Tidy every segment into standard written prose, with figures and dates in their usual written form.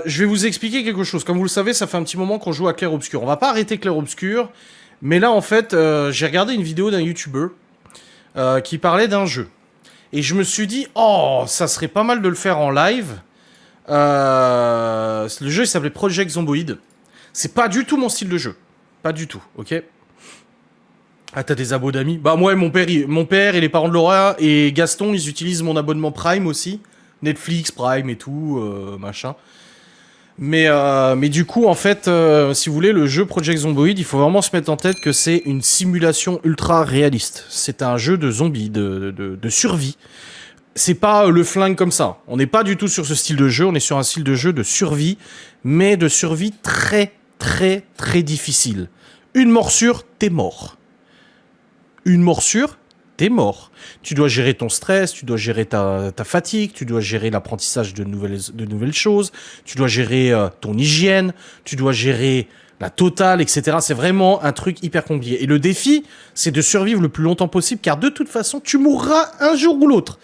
Je vais vous expliquer quelque chose. Comme vous le savez, ça fait un petit moment qu'on joue à Clair Obscur. On va pas arrêter Clair Obscur, mais là, en fait, j'ai regardé une vidéo d'un YouTuber qui parlait d'un jeu. Et je me suis dit, oh, ça serait pas mal de le faire en live. Le jeu, il s'appelait Project Zomboid. C'est pas du tout mon style de jeu. Pas du tout, ok? Ah, t'as des abos d'amis? Bah, moi, mon père et les parents de Laura et Gaston, ils utilisent mon abonnement Prime aussi. Netflix, Prime et tout, machin. Mais du coup, en fait, si vous voulez, le jeu Project Zomboid, il faut vraiment se mettre en tête que c'est une simulation ultra réaliste. C'est un jeu de zombies, de survie. C'est pas le flingue comme ça. On n'est pas du tout sur ce style de jeu, on est sur un style de jeu de survie, mais de survie très, très, très difficile. Une morsure, t'es mort. Une morsure, t'es mort. Tu dois gérer ton stress, tu dois gérer ta fatigue, tu dois gérer l'apprentissage de nouvelles choses, tu dois gérer ton hygiène, tu dois gérer la totale, etc. C'est vraiment un truc hyper compliqué. Et le défi, c'est de survivre le plus longtemps possible, car de toute façon, tu mourras un jour ou l'autre.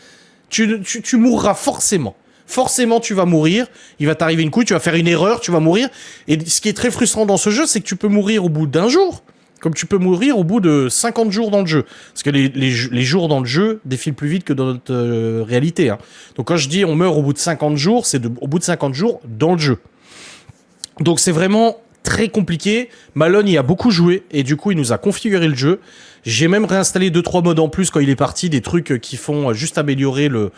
Tu mourras forcément. Forcément, tu vas mourir. Il va t'arriver une couille, tu vas faire une erreur, tu vas mourir. Et ce qui est très frustrant dans ce jeu, c'est que tu peux mourir au bout d'un jour, comme tu peux mourir au bout de 50 jours dans le jeu. Parce que les jours dans le jeu défilent plus vite que dans notre réalité. Hein. Donc quand je dis on meurt au bout de 50 jours, c'est au bout de 50 jours dans le jeu. Donc c'est vraiment très compliqué. Malone y a beaucoup joué et du coup il nous a configuré le jeu. J'ai même réinstallé 2-3 modes en plus quand il est parti, des trucs qui font juste améliorer le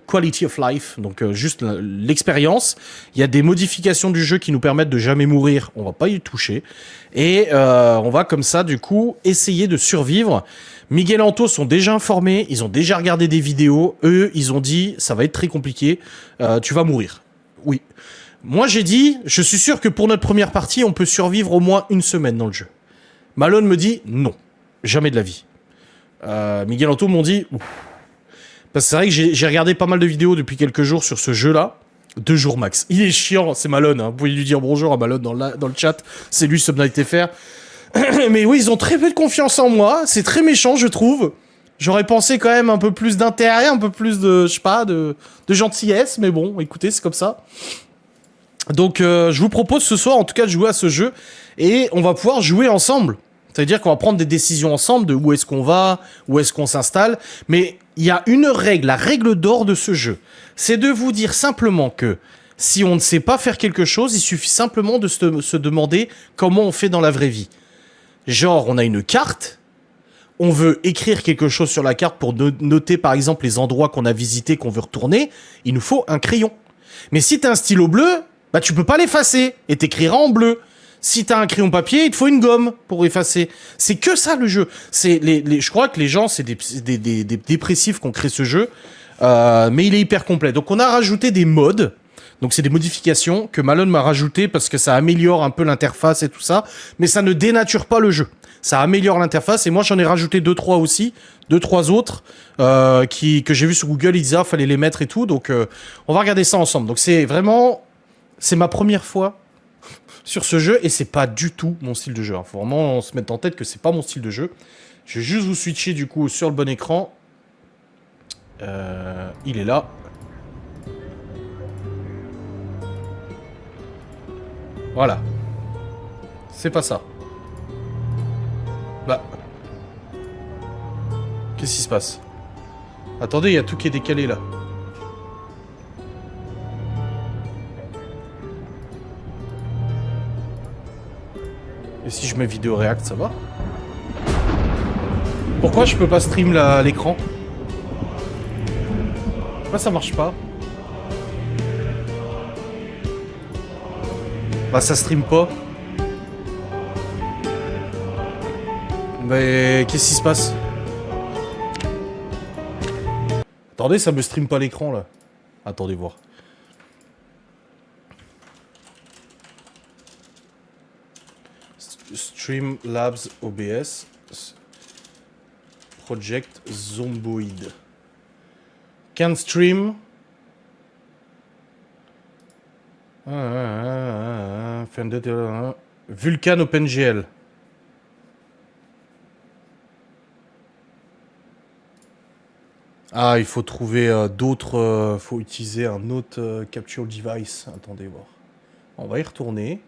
quality of life, donc juste l'expérience. Il y a des modifications du jeu qui nous permettent de jamais mourir, on va pas y toucher. Et on va comme ça du coup essayer de survivre. Miguel Anto sont déjà informés, ils ont déjà regardé des vidéos. Eux, ils ont dit ça va être très compliqué, tu vas mourir. Oui. Moi, j'ai dit, je suis sûr que pour notre première partie, on peut survivre au moins une semaine dans le jeu. Malone me dit, non, jamais de la vie. Miguel Anto m'ont dit, ouf. Parce que c'est vrai que j'ai regardé pas mal de vidéos depuis quelques jours sur ce jeu-là. 2 jours max. Il est chiant, c'est Malone. Hein. Vous pouvez lui dire bonjour à Malone dans le chat. C'est lui, Subnight FR. Mais oui, ils ont très peu de confiance en moi. C'est très méchant, je trouve. J'aurais pensé quand même un peu plus d'intérêt, un peu plus de, je sais pas, de gentillesse. Mais bon, écoutez, c'est comme ça. Donc je vous propose ce soir en tout cas de jouer à ce jeu et on va pouvoir jouer ensemble. C'est-à-dire qu'on va prendre des décisions ensemble de où est-ce qu'on va, où est-ce qu'on s'installe. Mais il y a une règle, la règle d'or de ce jeu. C'est de vous dire simplement que si on ne sait pas faire quelque chose, il suffit simplement de se demander comment on fait dans la vraie vie. Genre, on a une carte, on veut écrire quelque chose sur la carte pour noter par exemple les endroits qu'on a visités, qu'on veut retourner, il nous faut un crayon. Mais si t'as un stylo bleu, bah tu peux pas l'effacer et t'écriras en bleu. Si t'as un crayon papier, il te faut une gomme pour effacer. C'est que ça le jeu. Je crois que les gens, c'est des dépressifs qui ont créé ce jeu, mais il est hyper complet. Donc on a rajouté des modes. Donc c'est des modifications que Malone m'a rajouté parce que ça améliore un peu l'interface et tout ça, mais ça ne dénature pas le jeu. Ça améliore l'interface et moi j'en ai rajouté 2-3 aussi, 2-3 autres que j'ai vu sur Google, ils disaient ah, fallait les mettre et tout. Donc on va regarder ça ensemble. Donc c'est ma première fois sur ce jeu et c'est pas du tout mon style de jeu. Faut vraiment se mettre en tête que c'est pas mon style de jeu. Je vais juste vous switcher du coup sur le bon écran. Il est là. Voilà. C'est pas ça. Bah. Qu'est-ce qui se passe? Attendez, il y a tout qui est décalé là. Et si je mets vidéo react, ça va? Pourquoi je peux pas stream l'écran? Pourquoi ça marche pas? Bah ça stream pas. Mais qu'est-ce qui se passe? Attendez, ça me stream pas l'écran là. Attendez voir. Streamlabs OBS. Project Zomboid. Can stream. Vulkan OpenGL. Ah, il faut trouver d'autres... faut utiliser un autre capture device. Attendez, voir. On va y retourner.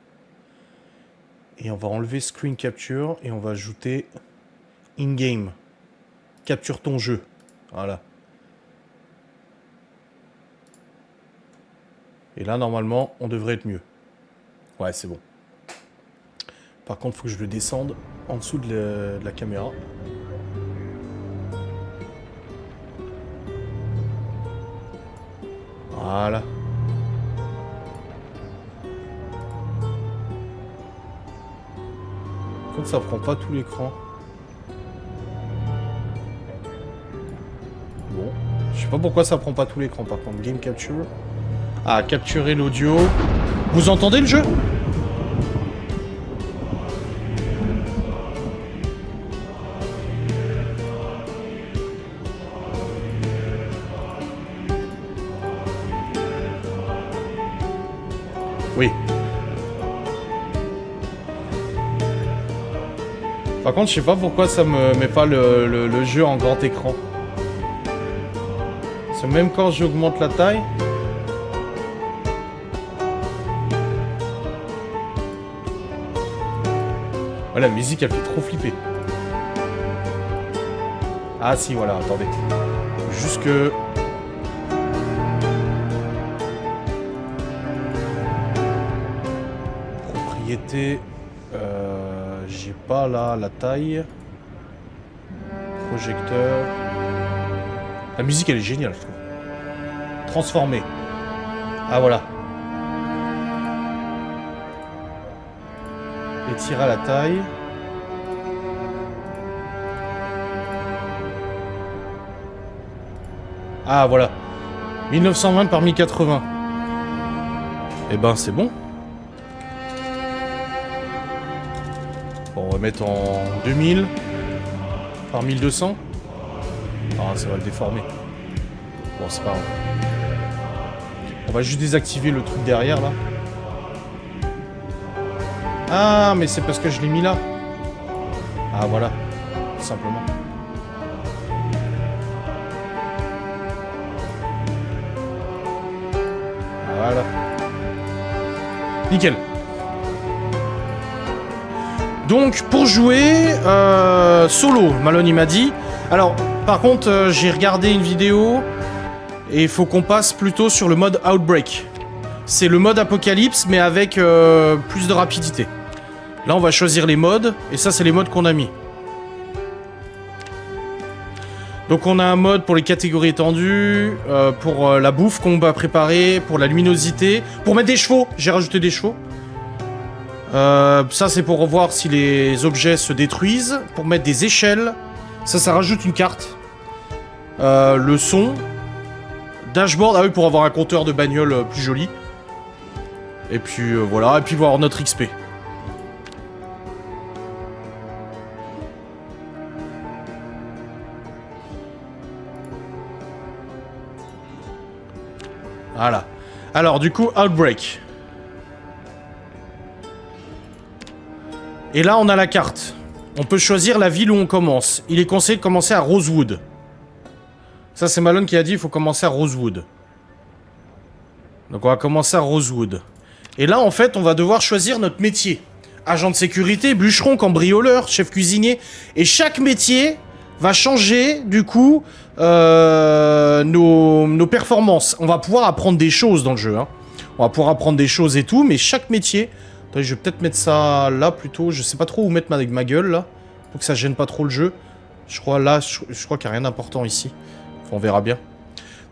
Et on va enlever screen capture et on va ajouter in-game. Capture ton jeu. Voilà. Et là, normalement, on devrait être mieux. Ouais, c'est bon. Par contre, il faut que je le descende en dessous de la caméra. Voilà. Par contre, ça prend pas tout l'écran. Bon. Je sais pas pourquoi ça prend pas tout l'écran, par contre. Game capture. Ah, capturer l'audio. Vous entendez le jeu ? Oui. Par contre, je sais pas pourquoi ça me met pas le jeu en grand écran. C'est même quand j'augmente la taille. Oh, la musique, elle fait trop flipper. Ah si, voilà, attendez. Juste que... Propriété... j'ai pas là la taille. Projecteur... La musique, elle est géniale, je trouve. Transformer. Ah, voilà. Étirer à la taille. Ah, voilà. 1920 par 1080. Eh ben, c'est bon. Bon, on va mettre en 2000 par 1200. Ah, ça va le déformer. Bon, c'est pas grave. On va juste désactiver le truc derrière, là. Ah, mais c'est parce que je l'ai mis là. Ah, voilà. Tout simplement. Voilà. Nickel. Donc, pour jouer solo, Malone, il m'a dit. Alors, par contre, j'ai regardé une vidéo et il faut qu'on passe plutôt sur le mode Outbreak. C'est le mode Apocalypse, mais avec plus de rapidité. Là, on va choisir les modes, et ça, c'est les modes qu'on a mis. Donc, on a un mode pour les catégories étendues, pour la bouffe qu'on va préparer, pour la luminosité, pour mettre des chevaux. J'ai rajouté des chevaux. Ça, c'est pour voir si les objets se détruisent, pour mettre des échelles. Ça rajoute une carte. Le son. Dashboard, ah oui, pour avoir un compteur de bagnole plus joli. Et puis, voilà, et puis voir notre XP. Voilà. Alors, du coup, Outbreak. Et là, on a la carte. On peut choisir la ville où on commence. Il est conseillé de commencer à Rosewood. Ça, c'est Malone qui a dit il faut commencer à Rosewood. Donc, on va commencer à Rosewood. Et là, en fait, on va devoir choisir notre métier. Agent de sécurité, bûcheron, cambrioleur, chef cuisinier. Et chaque métier va changer, du coup, nos performances. On va pouvoir apprendre des choses dans le jeu. Hein. On va pouvoir apprendre des choses et tout, mais chaque métier... Attendez, je vais peut-être mettre ça là, plutôt. Je sais pas trop où mettre ma gueule, là. Pour que ça gêne pas trop le jeu. Je crois, là, je crois qu'il n'y a rien d'important ici. Enfin, on verra bien.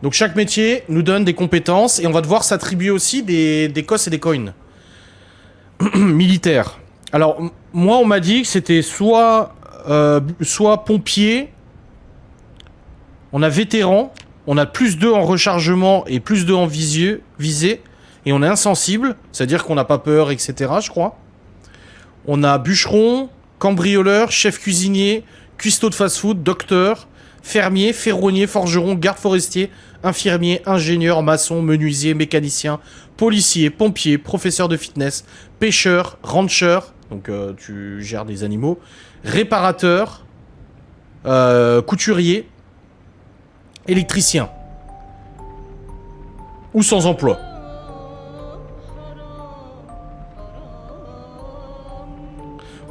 Donc, chaque métier nous donne des compétences. Et on va devoir s'attribuer aussi des cos et des coins. Militaire. Alors, moi, on m'a dit que c'était soit pompier. On a vétéran. On a plus 2 en rechargement et plus 2 en visée. Et on est insensible. C'est-à-dire qu'on n'a pas peur, etc., je crois. On a bûcheron, cambrioleur, chef cuisinier, cuistot de fast-food, docteur, fermier, ferronnier, forgeron, garde forestier, infirmier, ingénieur, maçon, menuisier, mécanicien, policier, pompier, professeur de fitness, pêcheur, rancher, donc tu gères des animaux, réparateur, couturier, Électricien. Ou sans emploi.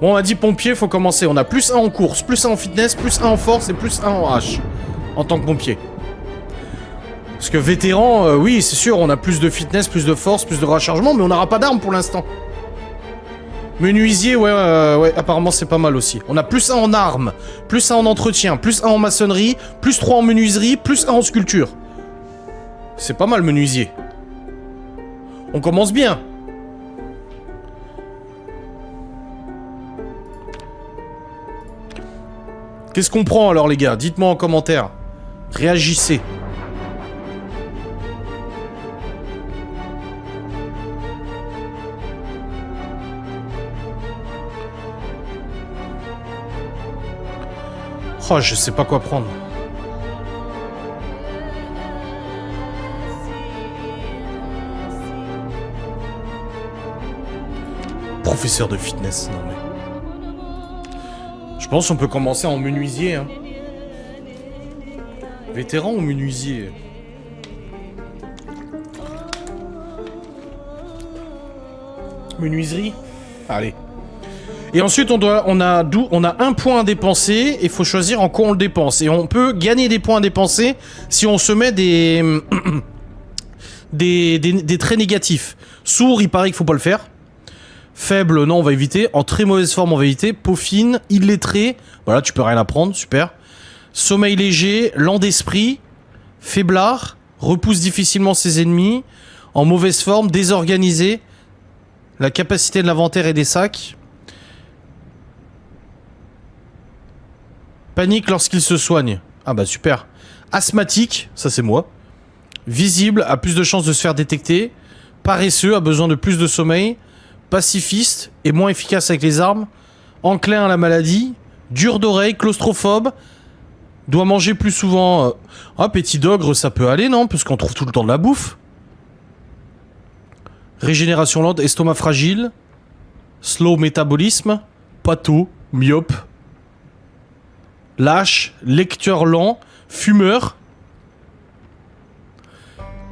Bon, on a dit pompier, faut commencer. On a plus 1 en course, plus 1 en fitness, plus 1 en force et plus 1 en H. En tant que pompier. Parce que vétéran, oui, c'est sûr, on a plus de fitness, plus de force, plus de rechargement, mais on n'aura pas d'armes pour l'instant. Menuisier, ouais, apparemment c'est pas mal aussi. On a plus 1 en armes, plus 1 en entretien, plus 1 en maçonnerie, plus 3 en menuiserie, plus 1 en sculpture. C'est pas mal, menuisier. On commence bien. Qu'est-ce qu'on prend alors, les gars? Dites-moi en commentaire. Réagissez. Oh, je sais pas quoi prendre. Professeur de fitness, non mais... Je pense qu'on peut commencer en menuisier, hein. Vétéran ou menuisier? Menuiserie? Allez. Et ensuite, on a 1 point à dépenser, et il faut choisir en quoi on le dépense. Et on peut gagner des points à dépenser si on se met des... des traits négatifs. Sourd, il paraît qu'il faut pas le faire. Faible, non, on va éviter. En très mauvaise forme, on va éviter. Peau fine, illettré. Voilà, tu peux rien apprendre, super. Sommeil léger, lent d'esprit. Faiblard, repousse difficilement ses ennemis. En mauvaise forme, désorganisé. La capacité de l'inventaire et des sacs. Panique lorsqu'il se soigne. Ah bah super. Asthmatique, ça c'est moi. Visible, a plus de chances de se faire détecter. Paresseux, a besoin de plus de sommeil. Pacifiste, est moins efficace avec les armes. Enclin à la maladie. Dur d'oreille, claustrophobe. Doit manger plus souvent. Ah, petit d'ogre, ça peut aller, non? Parce qu'on trouve tout le temps de la bouffe. Régénération lente, estomac fragile. Slow métabolisme. Pâteau, myope. Lâche, lecteur lent. Fumeur.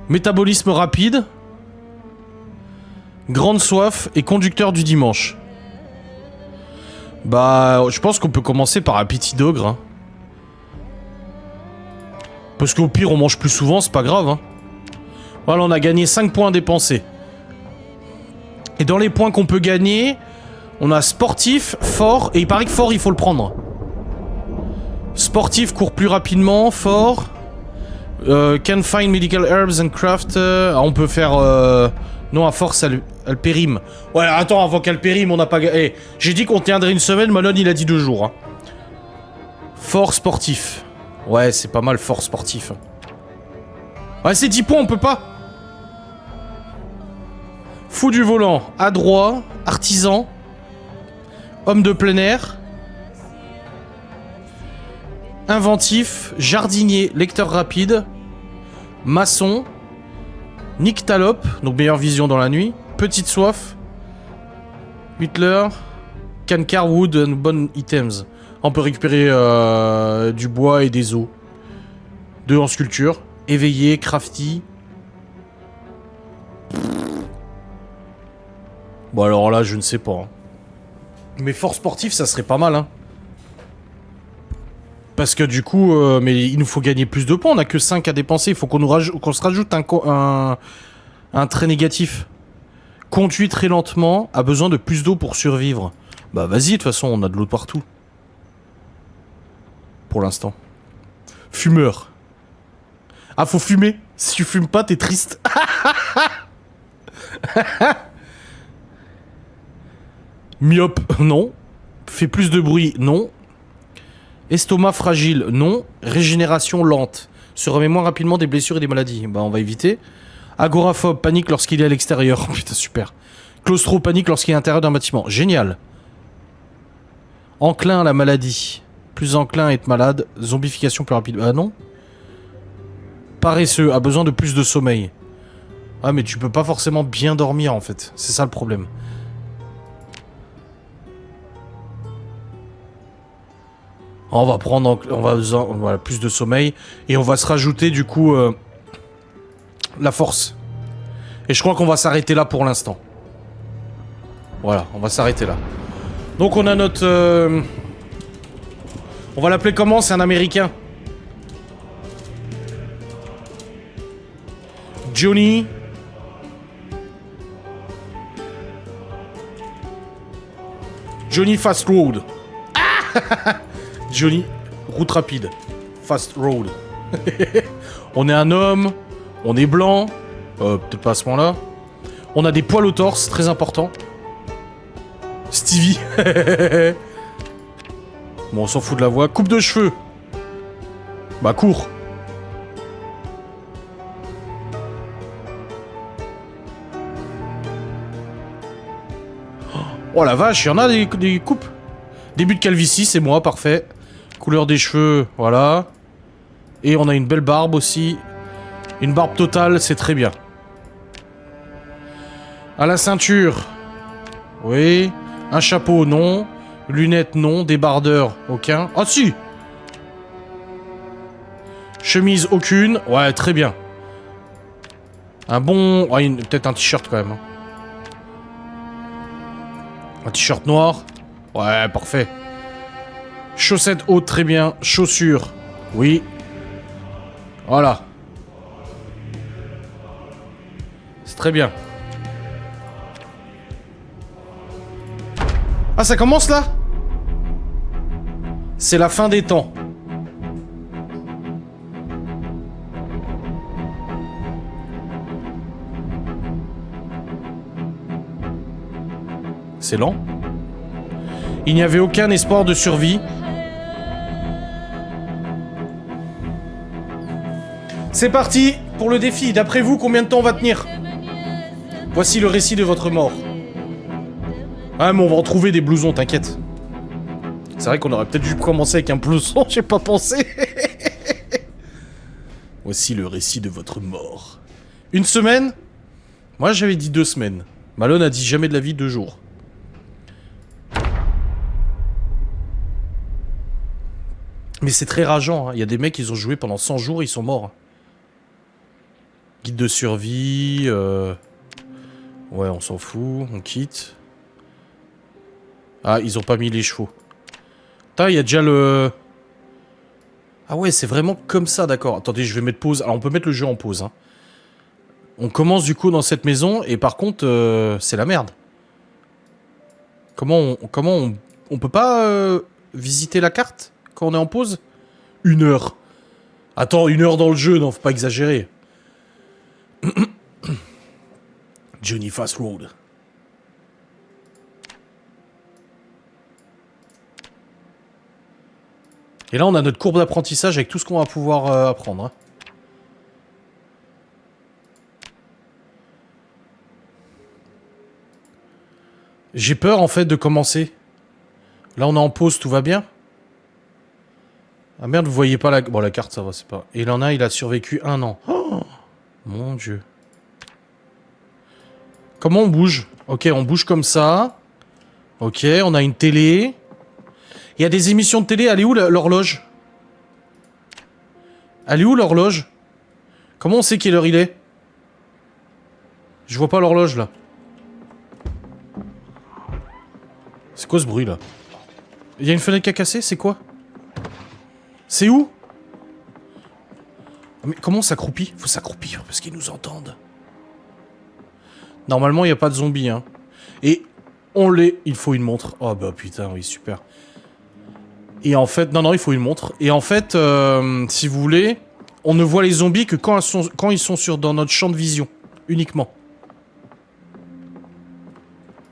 Métabolisme rapide. Grande soif et conducteur du dimanche. Bah, je pense qu'on peut commencer par un petit d'ogre. Hein. Parce qu'au pire, on mange plus souvent, c'est pas grave. Hein. Voilà, on a gagné 5 points dépensés. Et dans les points qu'on peut gagner, on a sportif, fort, et il paraît que fort, il faut le prendre. Sportif court plus rapidement, fort. Can find medical herbs and craft. On peut faire... Non, à force, elle périme. Ouais, attends, avant qu'elle périme, on n'a pas... Eh, j'ai dit qu'on tiendrait une semaine, Malone, il a dit 2 jours. Hein. Fort sportif. Ouais, c'est pas mal, fort sportif. Ouais, c'est 10 points, on peut pas. Fou du volant, adroit, artisan, homme de plein air, inventif, jardinier, lecteur rapide, maçon, nyctalope, donc meilleure vision dans la nuit, petite soif, Hitler, cancar, wood and bonnes items. On peut récupérer du bois et des os. 2 en sculpture, éveillé, crafty. Bon alors là, je ne sais pas. Hein. Mais fort sportif, ça serait pas mal, hein. Parce que du coup, mais il nous faut gagner plus de points, on a que 5 à dépenser, il faut qu'on se rajoute un trait négatif. Conduit très lentement, a besoin de plus d'eau pour survivre. Bah vas-y, de toute façon, on a de l'eau partout. Pour l'instant. Fumeur. Ah, faut fumer. Si tu fumes pas, t'es triste. Myope, non. Fait plus de bruit, non. Estomac fragile, non. Régénération lente. Se remet moins rapidement des blessures et des maladies. Bah, on va éviter. Agoraphobe, panique lorsqu'il est à l'extérieur. Putain, super. Claustro, panique lorsqu'il est à l'intérieur d'un bâtiment. Génial. Enclin à la maladie. Plus enclin à être malade. Zombification plus rapide. Ah non. Paresseux, a besoin de plus de sommeil. Ah, mais tu peux pas forcément bien dormir, en fait. C'est ça le problème. On va prendre... voilà, plus de sommeil. Et on va se rajouter, du coup, la force. Et je crois qu'on va s'arrêter là pour l'instant. Voilà, on va s'arrêter là. Donc on a notre... On va l'appeler comment? C'est un Américain. Johnny. Johnny Fast Road. Ah Johnny, route rapide. Fast Road. On est un homme. On est blanc. Peut-être pas à ce moment-là. On a des poils au torse, très important. Stevie. Bon, on s'en fout de la voix. Coupe de cheveux. Bah, court. Oh la vache, il y en a des coupes. Début de calvitie, c'est moi, parfait. Couleur des cheveux, voilà. Et on a une belle barbe aussi. Une barbe totale, c'est très bien. À la ceinture. Oui. Un chapeau, non. Lunettes, non. Débardeur, aucun. Ah si. Chemise, aucune. Ouais, très bien. Un bon... Ouais, peut-être un t-shirt quand même. Hein. Un t-shirt noir. Ouais, parfait. Chaussettes hautes, très bien. Chaussures. Oui. Voilà. C'est très bien. Ah, ça commence là? C'est la fin des temps. C'est lent. Il n'y avait aucun espoir de survie. C'est parti pour le défi. D'après vous, combien de temps on va tenir? Voici le récit de votre mort. Ah, mais on va en trouver des blousons, t'inquiète. C'est vrai qu'on aurait peut-être dû commencer avec un blouson, j'ai pas pensé. Voici le récit de votre mort. Une semaine? Moi, j'avais dit 2 semaines. Malone a dit jamais de la vie 2 jours. Mais c'est très rageant, hein. Il y a des mecs, ils ont joué pendant 100 jours, ils sont morts. Guide de survie... Ouais, on s'en fout, on quitte. Ah, ils ont pas mis les chevaux. Putain, il y a déjà le... Ah ouais, c'est vraiment comme ça, d'accord. Attendez, je vais mettre pause. Alors, on peut mettre le jeu en pause, hein. On commence du coup dans cette maison, et par contre, c'est la merde. Comment on peut pas visiter la carte quand on est en pause? 1 heure. Attends, 1 heure dans le jeu, non, faut pas exagérer. Johnny Fast Road. Et là, on a notre courbe d'apprentissage avec tout ce qu'on va pouvoir apprendre. Hein. J'ai peur, en fait, de commencer. Là, on est en pause, tout va bien. Ah merde, vous voyez pas la... Bon, la carte, ça va, c'est pas... Et il en a, il a survécu 1 an. Oh mon Dieu. Comment on bouge? Ok, on bouge comme ça. Ok, on a une télé. Il y a des émissions de télé. Elle est où l'horloge? Elle est où l'horloge? Comment on sait quelle heure il est? Je vois pas l'horloge là. C'est quoi ce bruit là? Il y a une fenêtre qui a cassé? C'est quoi? C'est où? Mais comment on s'accroupit? Faut s'accroupir parce qu'ils nous entendent. Normalement, il n'y a pas de zombies, hein. Et on les... Il faut une montre. Oh bah putain, oui, super. Et en fait... Non, il faut une montre. Et en fait, si vous voulez, on ne voit les zombies que quand ils sont dans notre champ de vision. Uniquement.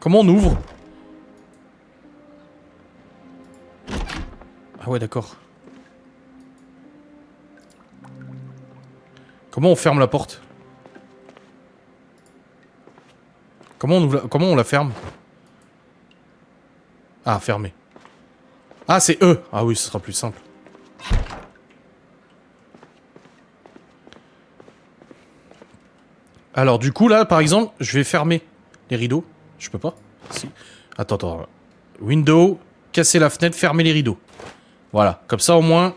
Comment on ouvre? Ah ouais, d'accord. Comment on ferme la porte? Comment on la ferme? Ah, fermé. Ah, c'est eux. Ah oui, ce sera plus simple. Alors, du coup, là, par exemple, je vais fermer les rideaux. Je peux pas? Si. Attends. Window, casser la fenêtre, fermer les rideaux. Voilà, comme ça au moins,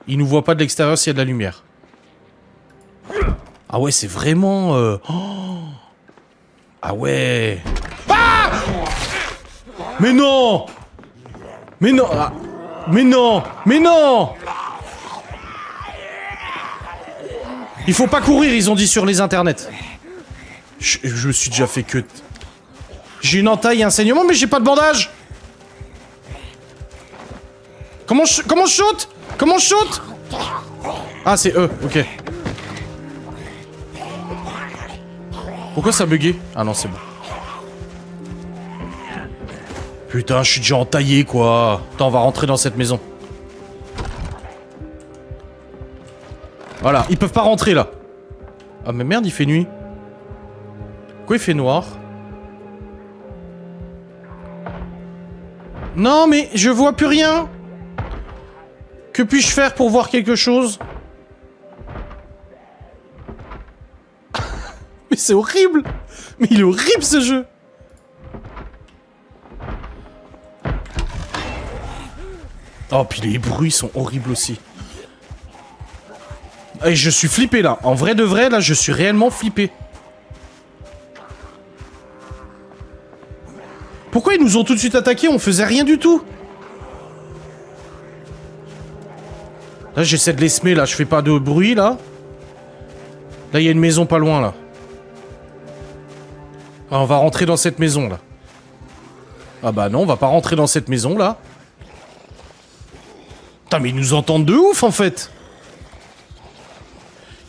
il nous voit pas de l'extérieur s'il y a de la lumière. Ah ouais, c'est vraiment... Oh ah ouais. Ah mais non. Mais non ah. Mais non. Mais non. Il faut pas courir, ils ont dit sur les internets. Je me suis déjà fait que... J'ai une entaille et un saignement, mais j'ai pas de bandage. Comment je shoot? Comment je shoot? Ah, c'est eux, ok. Pourquoi ça a bugué? Ah non, c'est bon. Putain, je suis déjà entaillé, quoi. Attends, on va rentrer dans cette maison. Voilà, ils peuvent pas rentrer, là. Ah, mais merde, il fait nuit. Pourquoi il fait noir? Non, mais je vois plus rien. Que puis-je faire pour voir quelque chose? Mais c'est horrible. Mais il est horrible, ce jeu. Oh, puis les bruits sont horribles aussi. Et je suis flippé, là. En vrai de vrai, là, je suis réellement flippé. Pourquoi ils nous ont tout de suite attaqués? On faisait rien du tout. Là, j'essaie de les semer, là. Je fais pas de bruit, là. Là, il y a une maison pas loin, là. Ah, on va rentrer dans cette maison, là. Ah bah non, on va pas rentrer dans cette maison, là. Putain, mais ils nous entendent de ouf, en fait.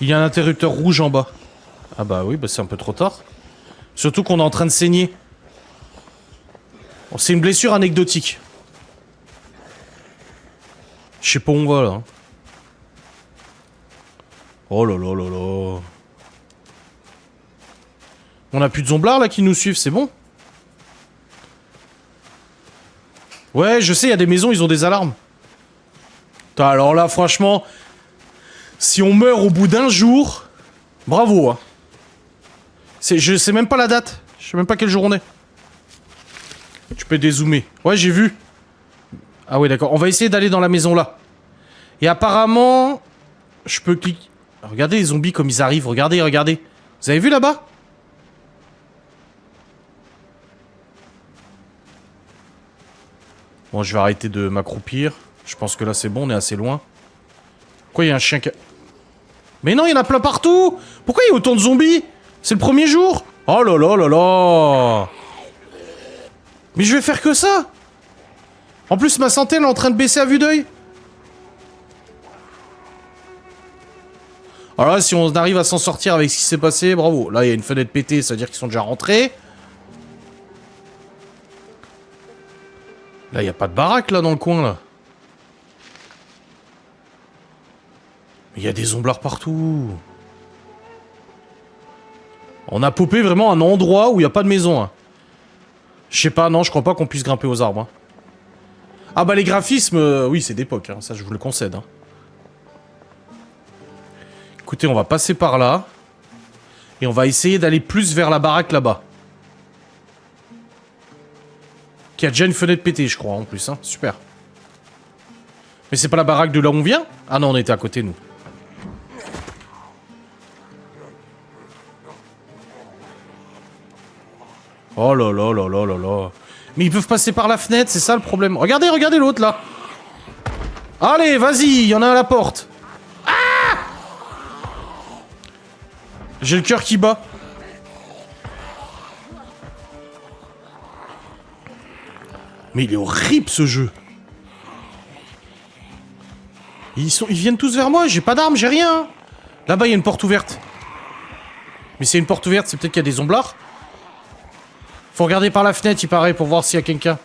Il y a un interrupteur rouge en bas. Ah bah oui, bah c'est un peu trop tard. Surtout qu'on est en train de saigner. Bon, c'est une blessure anecdotique. Je sais pas où on va, là. Oh là là là là. On a plus de zomblards, là, qui nous suivent, c'est bon? Ouais, je sais, il y a des maisons, ils ont des alarmes. Putain, alors là, franchement... Si on meurt au bout d'un jour... Bravo, hein. Je sais même pas la date. Je sais même pas quel jour on est. Tu peux dézoomer. Ouais, j'ai vu. Ah ouais, d'accord. On va essayer d'aller dans la maison, là. Et apparemment... Je peux cliquer... Regardez les zombies comme ils arrivent. Regardez, regardez. Vous avez vu, là-bas? Bon, je vais arrêter de m'accroupir. Je pense que là, c'est bon. On est assez loin. Pourquoi il y a un chien qui... Mais non, il y en a plein partout. Pourquoi il y a autant de zombies? C'est le premier jour. Oh là là là là. Mais je vais faire que ça. En plus, ma santé, elle est en train de baisser à vue d'œil. Alors là, si on arrive à s'en sortir avec ce qui s'est passé, bravo. Là, il y a une fenêtre pétée, ça veut dire qu'ils sont déjà rentrés. Là, il n'y a pas de baraque, là, dans le coin, là. Mais il y a des zomblards partout. On a popé vraiment un endroit où il n'y a pas de maison. Hein. Je sais pas, non, je crois pas qu'on puisse grimper aux arbres. Hein. Ah bah les graphismes, oui, c'est d'époque, hein, ça je vous le concède. Hein. Écoutez, on va passer par là. Et on va essayer d'aller plus vers la baraque là-bas. Qui a déjà une fenêtre pétée, je crois, en plus. Hein. Super. Mais c'est pas la baraque de là où on vient? Ah non, on était à côté, nous. Oh là là là là là là. Mais ils peuvent passer par la fenêtre, c'est ça le problème. Regardez, regardez l'autre, là. Allez, vas-y, il y en a à la porte. Ah! J'ai le cœur qui bat. Mais il est horrible, ce jeu. Ils viennent tous vers moi, j'ai pas d'armes, j'ai rien. Là-bas, il y a une porte ouverte. Mais c'est une porte ouverte, c'est peut-être qu'il y a des zomblards. Faut regarder par la fenêtre, il paraît, pour voir s'il y a quelqu'un.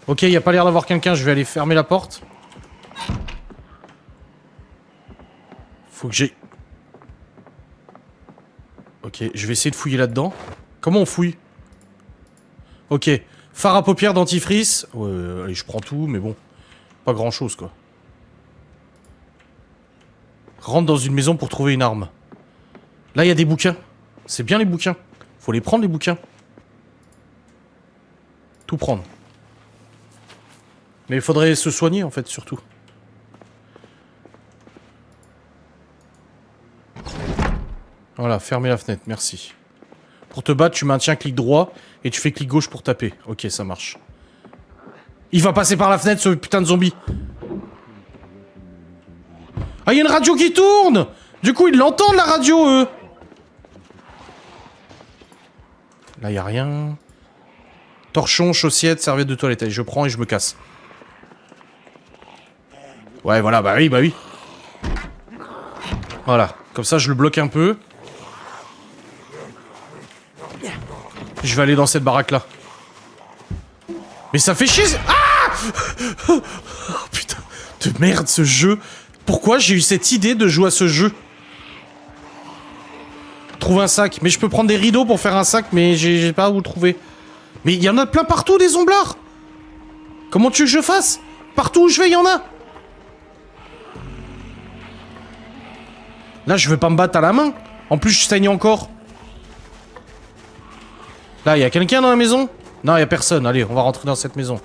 Ok, il n'y a pas l'air d'avoir quelqu'un, je vais aller fermer la porte. Faut que j'ai... Ok, je vais essayer de fouiller là-dedans. Comment on fouille? Ok, fard à paupières, dentifrice. Ouais, allez, je prends tout, mais bon. Pas grand-chose, quoi. Rentre dans une maison pour trouver une arme. Là, il y a des bouquins. C'est bien les bouquins. Faut les prendre, les bouquins. Tout prendre. Mais il faudrait se soigner, en fait, surtout. Voilà, fermez la fenêtre, merci. Pour te battre, tu maintiens clic droit et tu fais clic gauche pour taper. Ok, ça marche. Il va passer par la fenêtre, ce putain de zombie. Ah, il y a une radio qui tourne! Du coup, ils l'entendent, la radio, eux! Là, il y a rien. Torchon, chaussette, serviette de toilette. Allez, je prends et je me casse. Ouais, voilà, bah oui, bah oui. Voilà, comme ça, je le bloque un peu. Je vais aller dans cette baraque-là. Mais ça fait chier. Ah! Oh, putain de merde, ce jeu. Pourquoi j'ai eu cette idée de jouer à ce jeu? Trouve un sac. Mais je peux prendre des rideaux pour faire un sac, mais j'ai pas où le trouver. Mais il y en a plein partout, des zomblards. Comment tu veux que je fasse? Partout où je vais, il y en a. Là, je veux pas me battre à la main. En plus, je saigne encore. Là, il y a quelqu'un dans la maison? Non, il y a personne. Allez, on va rentrer dans cette maison.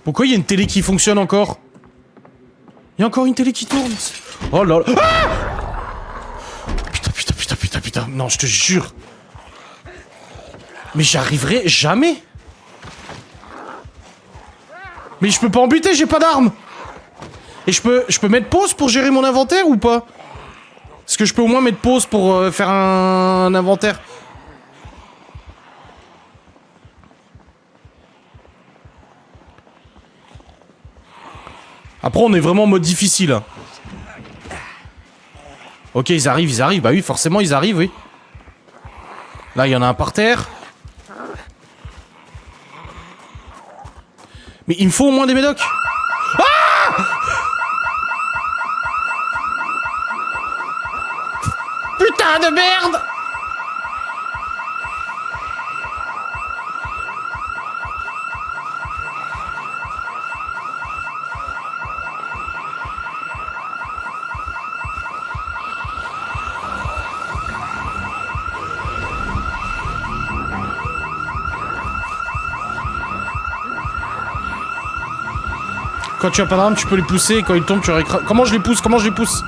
Pourquoi il y a une télé qui fonctionne encore? Il y a encore une télé qui tourne. Oh là là. Ah! Putain. Non, je te jure. Mais j'arriverai jamais. Mais je peux pas en buter, j'ai pas d'armes. Et je peux mettre pause pour gérer mon inventaire ou pas? Est-ce que je peux au moins mettre pause pour faire un inventaire? Après, on est vraiment en mode difficile. Hein. Ok, ils arrivent. Bah oui, forcément, ils arrivent, oui. Là, il y en a un par terre. Mais il me faut au moins des médocs. Ah! Putain de merde! Quand tu as pas d'armes, tu peux les pousser et quand ils tombent, tu récrases. Comment je les pousse?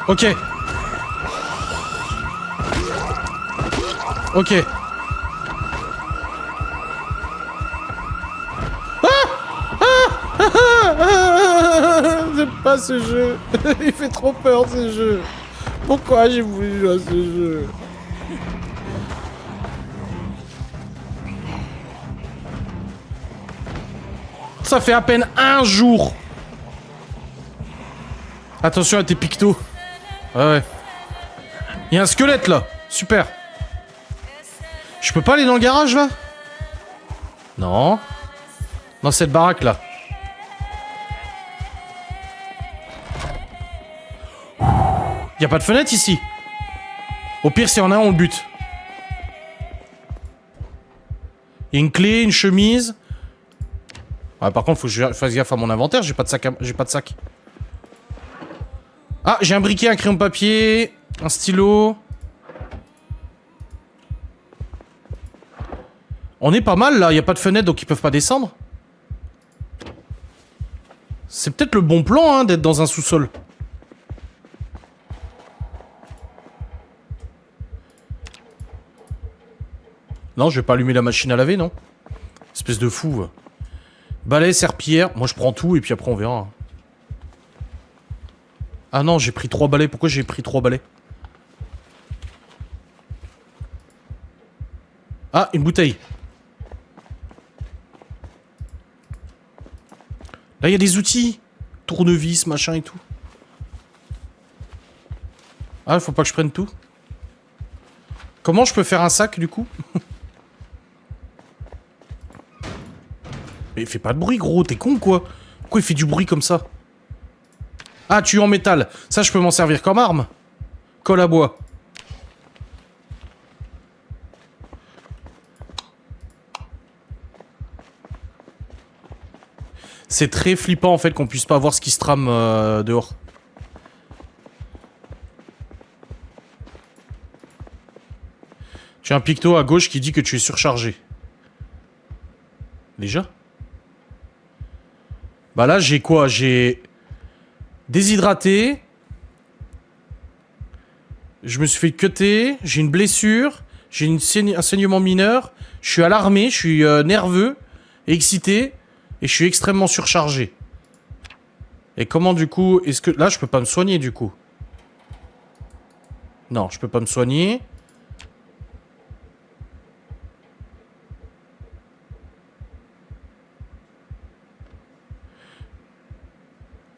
Ok. Ok. J'aime pas ce jeu. Il fait trop peur ce jeu. Pourquoi j'ai voulu jouer à ce jeu? Ça fait à peine un jour. Attention à tes pictos. Ouais. Il y a un squelette là. Super. Je peux pas aller dans le garage là? Non. Dans cette baraque là. Y a pas de fenêtre ici. Au pire, s'il y en a un, on le bute. Y a une clé, une chemise. Ouais, par contre, faut que je fasse gaffe à mon inventaire. J'ai pas de sac. J'ai pas de sac. Ah, j'ai un briquet, un crayon de papier, un stylo. On est pas mal là. Y a pas de fenêtre, donc ils peuvent pas descendre. C'est peut-être le bon plan, hein, d'être dans un sous-sol. Non, je vais pas allumer la machine à laver, non? Espèce de fou. Balai, serpillière. Moi, je prends tout et puis après, on verra. Ah non, j'ai pris 3 balais. Pourquoi j'ai pris 3 balais? Ah, une bouteille. Là, il y a des outils. Tournevis, machin et tout. Ah, faut pas que je prenne tout. Comment je peux faire un sac, du coup? Mais fais pas de bruit, gros. T'es con, quoi? Pourquoi il fait du bruit comme ça? Ah, tuyau en métal. Ça, je peux m'en servir comme arme. Colle à bois. C'est très flippant, en fait, qu'on puisse pas voir ce qui se trame dehors. J'ai un picto à gauche qui dit que tu es surchargé. Déjà? Bah là, j'ai quoi? J'ai déshydraté. Je me suis fait cutter. J'ai une blessure. J'ai un saignement mineur. Je suis alarmé. Je suis nerveux. Excité. Et je suis extrêmement surchargé. Et comment du coup... Est-ce que... Là, je peux pas me soigner du coup. Non, je peux pas me soigner.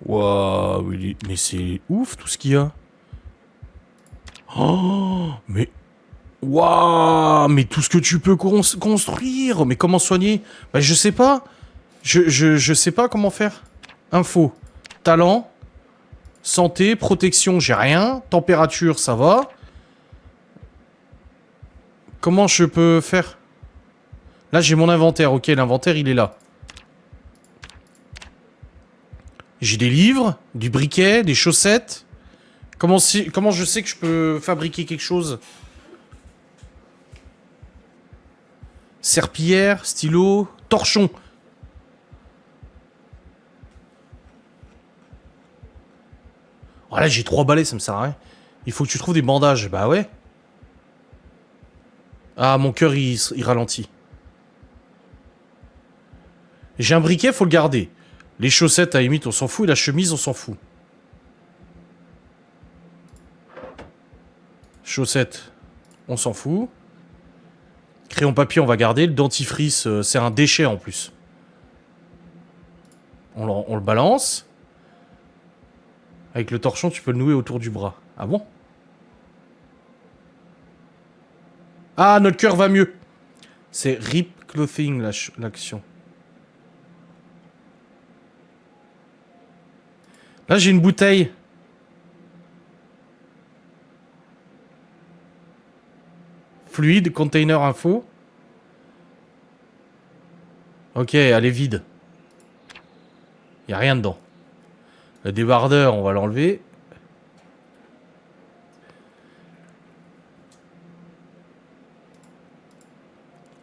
Waouh, mais c'est ouf tout ce qu'il y a. Oh, mais... Waouh, mais tout ce que tu peux construire. Mais comment soigner? Bah, je sais pas. Je sais pas comment faire. Info. Talent. Santé, protection, j'ai rien. Température, ça va. Comment je peux faire? Là, j'ai mon inventaire. Ok, l'inventaire, il est là. J'ai des livres, du briquet, des chaussettes. Comment je sais que je peux fabriquer quelque chose? Serpillière, stylo, torchon. Oh là, j'ai 3 balais, ça me sert à rien. Il faut que tu trouves des bandages. Bah ouais. Ah, mon cœur, il ralentit. J'ai un briquet, faut le garder. Les chaussettes, à la limite, on s'en fout. Et la chemise, on s'en fout. Chaussettes, on s'en fout. Crayon papier, on va garder. Le dentifrice, c'est un déchet en plus. On le balance. Avec le torchon, tu peux le nouer autour du bras. Ah bon? Ah, notre cœur va mieux. C'est Rip Clothing, l'action. Là, j'ai une bouteille. Fluide, container info. Ok, elle est vide. Il n'y a rien dedans. Le débardeur, on va l'enlever.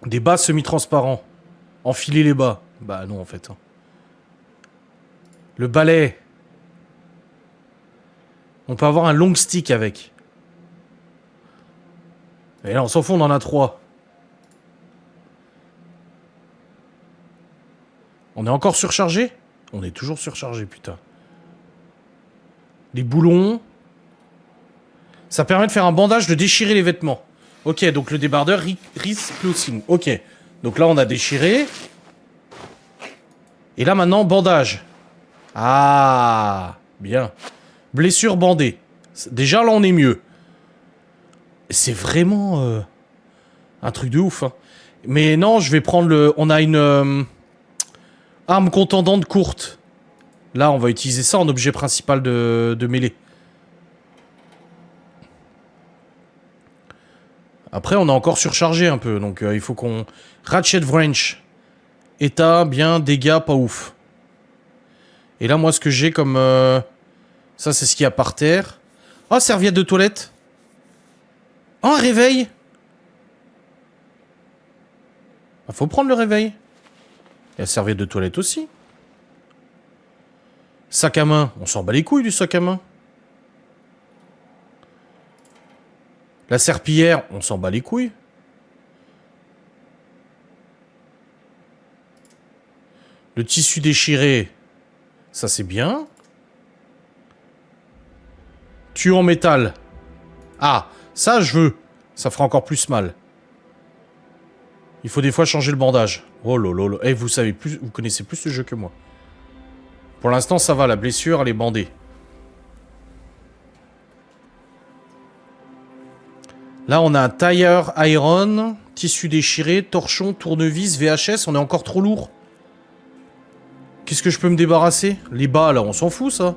Des bas semi-transparents. Enfiler les bas. Bah non, en fait. Le balai. On peut avoir un long stick avec. Et là, on s'en fout, on en a 3. On est encore surchargé? On est toujours surchargé, putain. Les boulons. Ça permet de faire un bandage, de déchirer les vêtements. Ok, donc le débardeur Risk Clothing. Ok. Donc là, on a déchiré. Et là, maintenant, bandage. Ah, bien. Blessure bandée. Déjà, là, on est mieux. C'est vraiment un truc de ouf. Hein. Mais non, je vais prendre le... On a une arme contendante courte. Là, on va utiliser ça en objet principal de mêlée. Après, on a encore surchargé un peu. Donc, il faut qu'on... Ratchet Wrench. État, bien, dégâts, pas ouf. Et là, moi, ce que j'ai comme... Ça, c'est ce qu'il y a par terre. Oh, serviette de toilette. Oh, un réveil. Bah, faut prendre le réveil. Il y a serviette de toilette aussi. Sac à main. On s'en bat les couilles du sac à main. La serpillière. On s'en bat les couilles. Le tissu déchiré. Ça, c'est bien. Tuyau en métal. Ah, ça, je veux. Ça fera encore plus mal. Il faut des fois changer le bandage. Oh lolo. Eh, vous savez plus, vous connaissez plus le jeu que moi. Pour l'instant, ça va. La blessure, elle est bandée. Là, on a un tire iron, tissu déchiré, torchon, tournevis, VHS. On est encore trop lourd. Qu'est-ce que je peux me débarrasser? Les bas, là, on s'en fout, ça.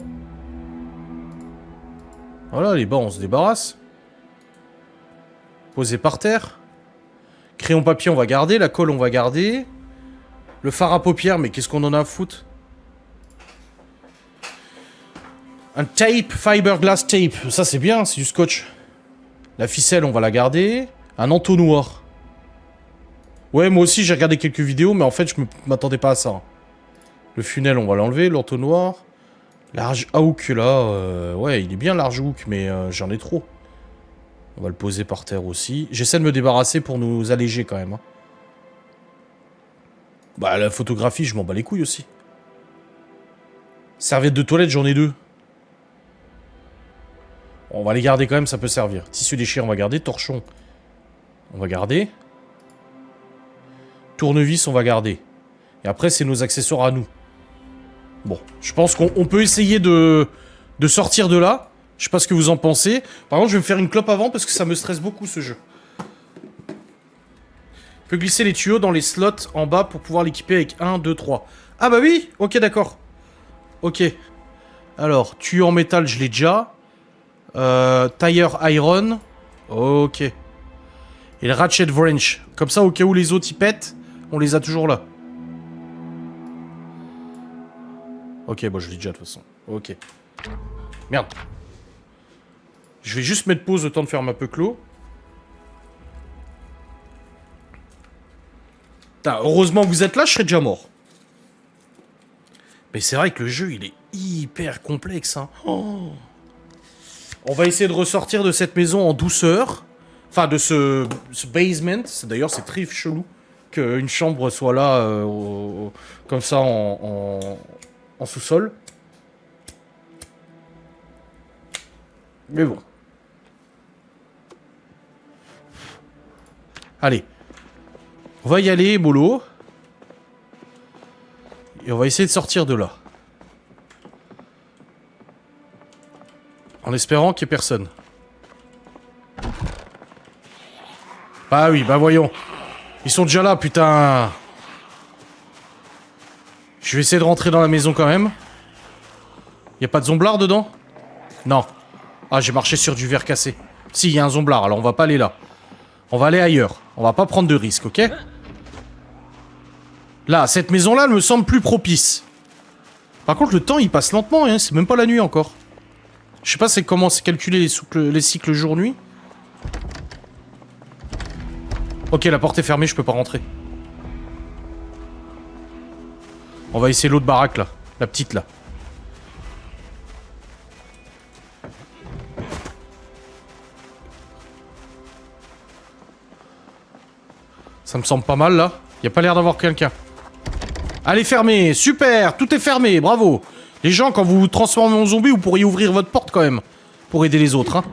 Voilà, les bas, on se débarrasse. Posé par terre. Crayon papier, on va garder. La colle, on va garder. Le fard à paupières, mais qu'est-ce qu'on en a à foutre? Un tape, fiberglass tape. Ça, c'est bien, c'est du scotch. La ficelle, on va la garder. Un entonnoir. Ouais, moi aussi, j'ai regardé quelques vidéos, mais en fait, je m'attendais pas à ça. Le funnel, on va l'enlever. L'entonnoir. Large hook, là. Ouais, il est bien large hook, mais j'en ai trop. On va le poser par terre aussi. J'essaie de me débarrasser pour nous alléger, quand même. Hein. Bah, la photographie, je m'en bats les couilles aussi. Serviette de toilette, j'en ai 2. On va les garder quand même, ça peut servir. Tissu déchiré, on va garder. Torchon, on va garder. Tournevis, on va garder. Et après, c'est nos accessoires à nous. Bon, je pense qu'on peut essayer de sortir de là. Je sais pas ce que vous en pensez. Par contre, je vais me faire une clope avant parce que ça me stresse beaucoup, ce jeu. Je peux glisser les tuyaux dans les slots en bas pour pouvoir l'équiper avec 1, 2, 3. Ah bah oui. Ok, d'accord. Ok. Alors, tuyau en métal, je l'ai déjà. Tire iron. Ok. Et le ratchet wrench. Comme ça, au cas où les autres y pètent, on les a toujours là. Ok, bon, je l'ai déjà de toute façon. Ok. Merde. Je vais juste mettre pause le temps de faire ma peu clos. Putain, heureusement que vous êtes là, je serais déjà mort. Mais c'est vrai que le jeu, il est hyper complexe. Hein. Oh. On va essayer de ressortir de cette maison en douceur. Enfin, de ce basement. D'ailleurs, c'est très chelou qu'une chambre soit là, comme ça, en sous-sol. Mais bon. Allez. On va y aller, mollo. Et on va essayer de sortir de là. En espérant qu'il n'y ait personne. Bah oui, bah voyons. Ils sont déjà là, putain. Je vais essayer de rentrer dans la maison quand même. Y a pas de zomblard dedans? Non. Ah, j'ai marché sur du verre cassé. Si, il y a un zomblard, alors on va pas aller là. On va aller ailleurs. On va pas prendre de risques, ok? Là, cette maison-là, elle me semble plus propice. Par contre, le temps, il passe lentement, hein. C'est même pas la nuit encore. Je sais pas c'est comment c'est calculé les cycles jour-nuit. Ok, la porte est fermée, je peux pas rentrer. On va essayer l'autre baraque, là. La petite, là. Ça me semble pas mal, là. Y a pas l'air d'avoir quelqu'un. Allez, fermé. Super. Tout est fermé. Bravo. Les gens, quand vous vous transformez en zombie, vous pourriez ouvrir votre porte, quand même. Pour aider les autres, hein.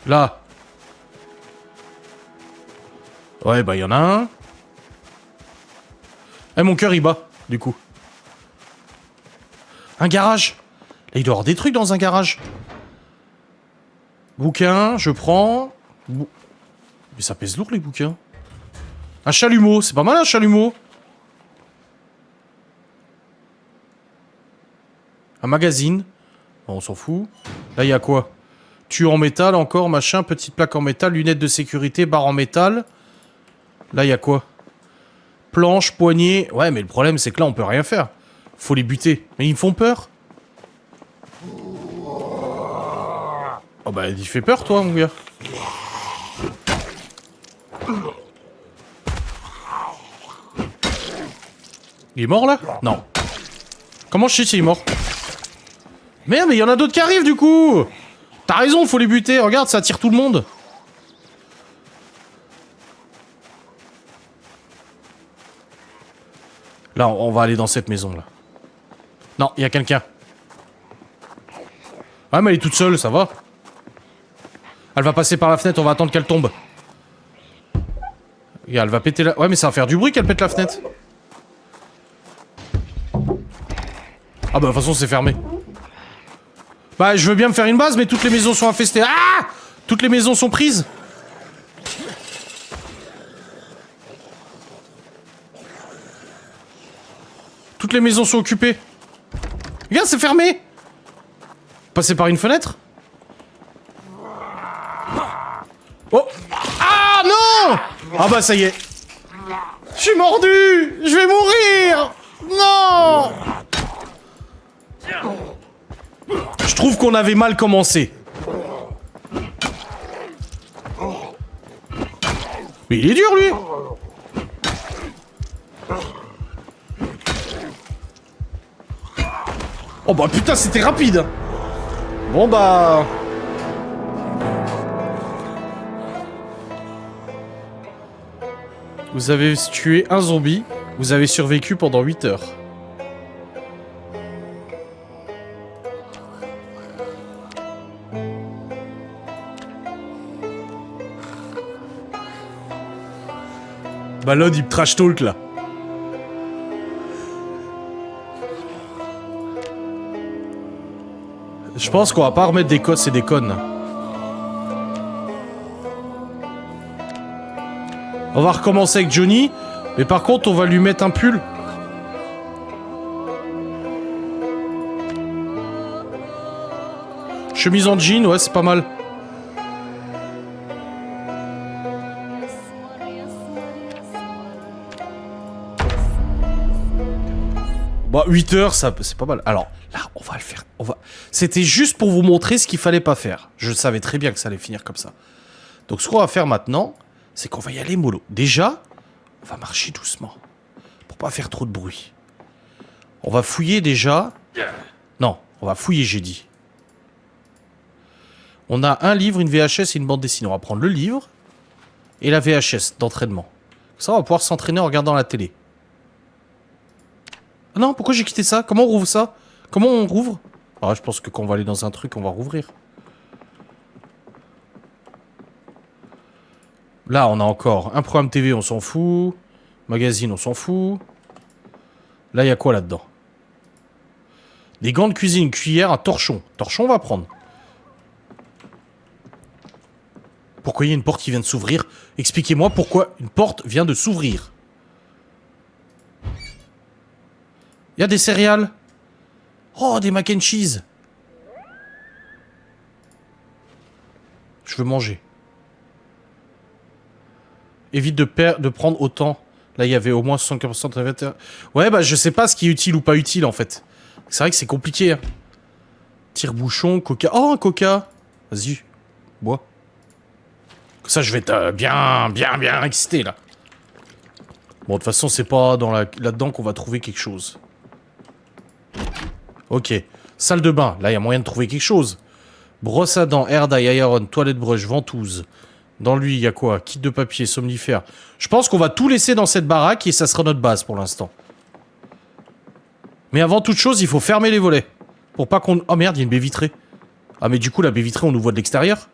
Là. Ouais, bah, y en a un. Eh, mon cœur, il bat, du coup. Un garage. Là, il doit y avoir des trucs dans un garage. Bouquin, je prends. Mais ça pèse lourd, les bouquins. Un chalumeau. C'est pas mal, un chalumeau. Un magazine. Bon, on s'en fout. Là, il y a quoi? Tuyau en métal, encore, machin. Petite plaque en métal. Lunettes de sécurité. Barre en métal. Là, il y a quoi? Planche, poignée. Ouais, mais le problème, c'est que là, on peut rien faire. Faut les buter. Mais ils me font peur. Oh bah, il fait peur, toi, mon gars. Il est mort, là? Non. Comment je sais s'il est mort? Merde, mais il y en a d'autres qui arrivent, du coup. T'as raison, faut les buter. Regarde, ça attire tout le monde. Là, on va aller dans cette maison, là. Non, il y a quelqu'un. Ah, mais elle est toute seule, ça va. Elle va passer par la fenêtre, on va attendre qu'elle tombe. Regarde, elle va péter la... Ouais, mais ça va faire du bruit qu'elle pète la fenêtre. Ah bah, de toute façon, c'est fermé. Bah, je veux bien me faire une base, mais toutes les maisons sont infestées. Ah! Toutes les maisons sont prises. Toutes les maisons sont occupées. Regarde, c'est fermé. Passer par une fenêtre? Oh! Ah non! Ah bah ça y est. Je suis mordu! Je vais mourir! Non! Je trouve qu'on avait mal commencé. Mais il est dur, lui. Oh bah putain, c'était rapide. Bon bah... Vous avez tué un zombie. Vous avez survécu pendant 8 heures. Bah là, il trash talk là. Je pense qu'on va pas remettre des codes et des connes. On va recommencer avec Johnny, mais par contre, on va lui mettre un pull. Chemise en jean, ouais, c'est pas mal. Bah, 8 heures, ça, c'est pas mal. Alors, là, on va le faire. C'était juste pour vous montrer ce qu'il fallait pas faire. Je savais très bien que ça allait finir comme ça. Donc, ce qu'on va faire maintenant, c'est qu'on va y aller mollo. Déjà, on va marcher doucement. Pour pas faire trop de bruit. On va fouiller déjà. Non, on va fouiller, j'ai dit. On a un livre, une VHS et une bande dessinée. On va prendre le livre et la VHS d'entraînement. Ça, on va pouvoir s'entraîner en regardant la télé. Ah non, pourquoi j'ai quitté ça? Comment on rouvre ça? Comment on rouvre? Ah, je pense que quand on va aller dans un truc, on va rouvrir. Là, on a encore un programme TV, on s'en fout. Magazine, on s'en fout. Là, il y a quoi là-dedans? Des gants de cuisine, une cuillère, un torchon. Torchon, on va prendre. Pourquoi il y a une porte qui vient de s'ouvrir? Expliquez-moi pourquoi une porte vient de s'ouvrir. Il y a des céréales. Oh, des mac and cheese. Je veux manger. Évite de prendre autant. Là, il y avait au moins 75% de révélateur. Ouais, bah, je sais pas ce qui est utile ou pas utile, en fait. C'est vrai que c'est compliqué. Hein. Tire-bouchon, coca. Oh, un coca. Vas-y, bois. Ça, je vais être bien excité, là. Bon, de toute façon, c'est pas là-dedans qu'on va trouver quelque chose. Ok. Salle de bain. Là, il y a moyen de trouver quelque chose. Brosse à dents, air dye, iron, toilette brush, ventouse. Dans lui, il y a quoi? Kit de papier, somnifère. Je pense qu'on va tout laisser dans cette baraque et ça sera notre base pour l'instant. Mais avant toute chose, il faut fermer les volets. Pour pas qu'on... Oh merde, il y a une baie vitrée. Ah mais du coup, la baie vitrée, on nous voit de l'extérieur.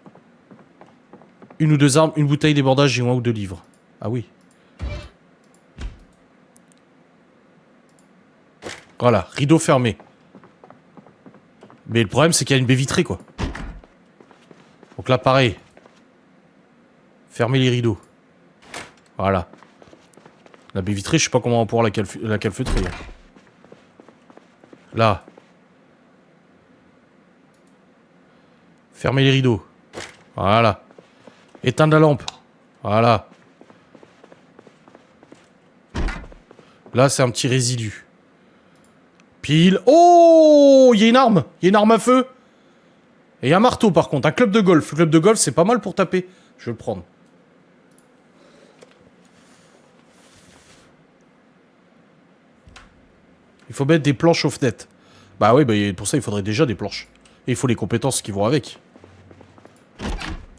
Une ou deux armes, une bouteille débordage et un ou deux livres. Ah oui. Voilà, rideau fermé. Mais le problème, c'est qu'il y a une baie vitrée, quoi. Donc là, pareil. Fermez les rideaux. Voilà. La baie vitrée, je sais pas comment on va pouvoir la calfeutrer. Là. Fermez les rideaux. Voilà. Éteindre la lampe. Voilà. Là, c'est un petit résidu. Pile. Oh, il y a une arme. Il y a une arme à feu. Et il y a un marteau, par contre. Un club de golf. Le club de golf, c'est pas mal pour taper. Je vais le prendre. Il faut mettre des planches aux fenêtres. Bah oui, bah, pour ça, il faudrait déjà des planches. Et il faut les compétences qui vont avec.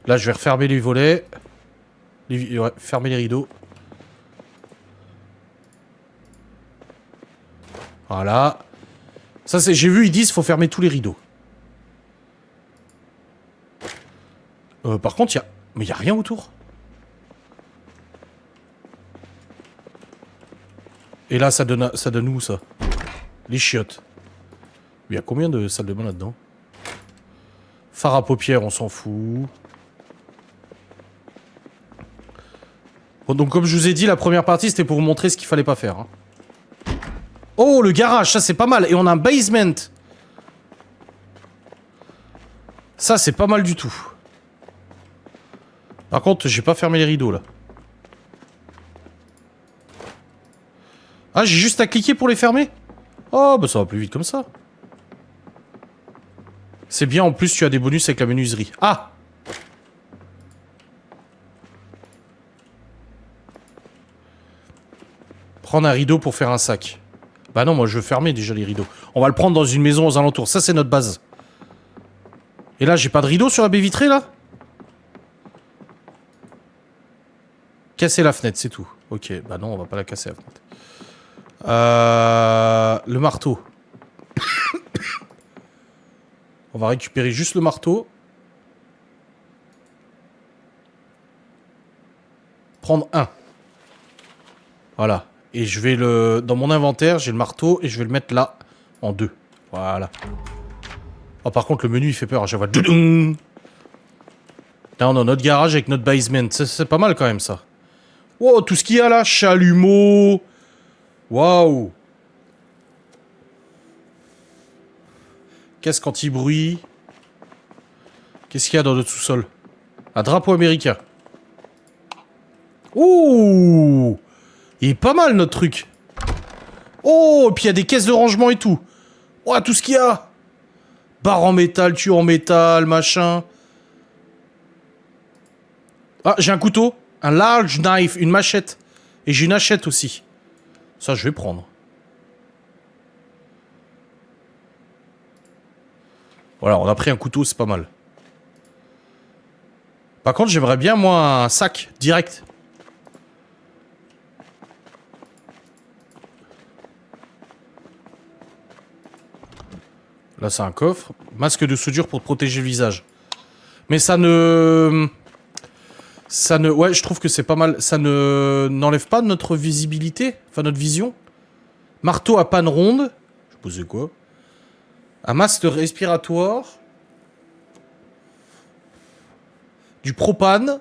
Là, je vais refermer les volets. Ouais, fermer les rideaux. Voilà. Ça, c'est... J'ai vu, ils disent faut fermer tous les rideaux. Par contre, il y a... Mais il n'y a rien autour. Et là, ça donne où, ça? Les chiottes. Il y a combien de salles de bain là-dedans? Fard à paupières, on s'en fout. Bon, donc comme je vous ai dit, la première partie, c'était pour vous montrer ce qu'il fallait pas faire. Hein. Oh, le garage, ça c'est pas mal. Et on a un basement. Ça, c'est pas mal du tout. Par contre, j'ai pas fermé les rideaux, là. Ah, j'ai juste à cliquer pour les fermer? Oh, bah ça va plus vite comme ça. C'est bien, en plus, tu as des bonus avec la menuiserie. Ah! Prendre un rideau pour faire un sac. Bah non, moi je veux fermer déjà les rideaux. On va le prendre dans une maison aux alentours. Ça, c'est notre base. Et là, j'ai pas de rideau sur la baie vitrée, là? Casser la fenêtre, c'est tout. Ok, bah non, on va pas la casser, la fenêtre. Le marteau. On va récupérer juste le marteau. Prendre un. Voilà. Et je vais le... Dans mon inventaire, j'ai le marteau et je vais le mettre là, en 2. Voilà. Oh, par contre, le menu, il fait peur. Je vois... Là, on a notre garage avec notre basement. C'est pas mal, quand même, ça. Wow, tout ce qu'il y a, là. Chalumeau. Waouh. Casque anti-bruit. Qu'est-ce qu'il y a dans notre sous-sol? Un drapeau américain. Ouh. Il est pas mal, notre truc. Oh, et puis il y a des caisses de rangement et tout. Oh, tout ce qu'il y a. Barre en métal, tuyau en métal, machin. Ah, j'ai un couteau. Un large knife, une machette. Et j'ai une hachette aussi. Ça, je vais prendre. Voilà, on a pris un couteau, c'est pas mal. Par contre, j'aimerais bien, moi, un sac, direct. Là, c'est un coffre. Masque de soudure pour protéger le visage. Mais ça ne... Ouais, je trouve que c'est pas mal. Ça n'enlève pas notre visibilité. Enfin, notre vision. Marteau à panne ronde. Je posais quoi? Un masque respiratoire. Du propane.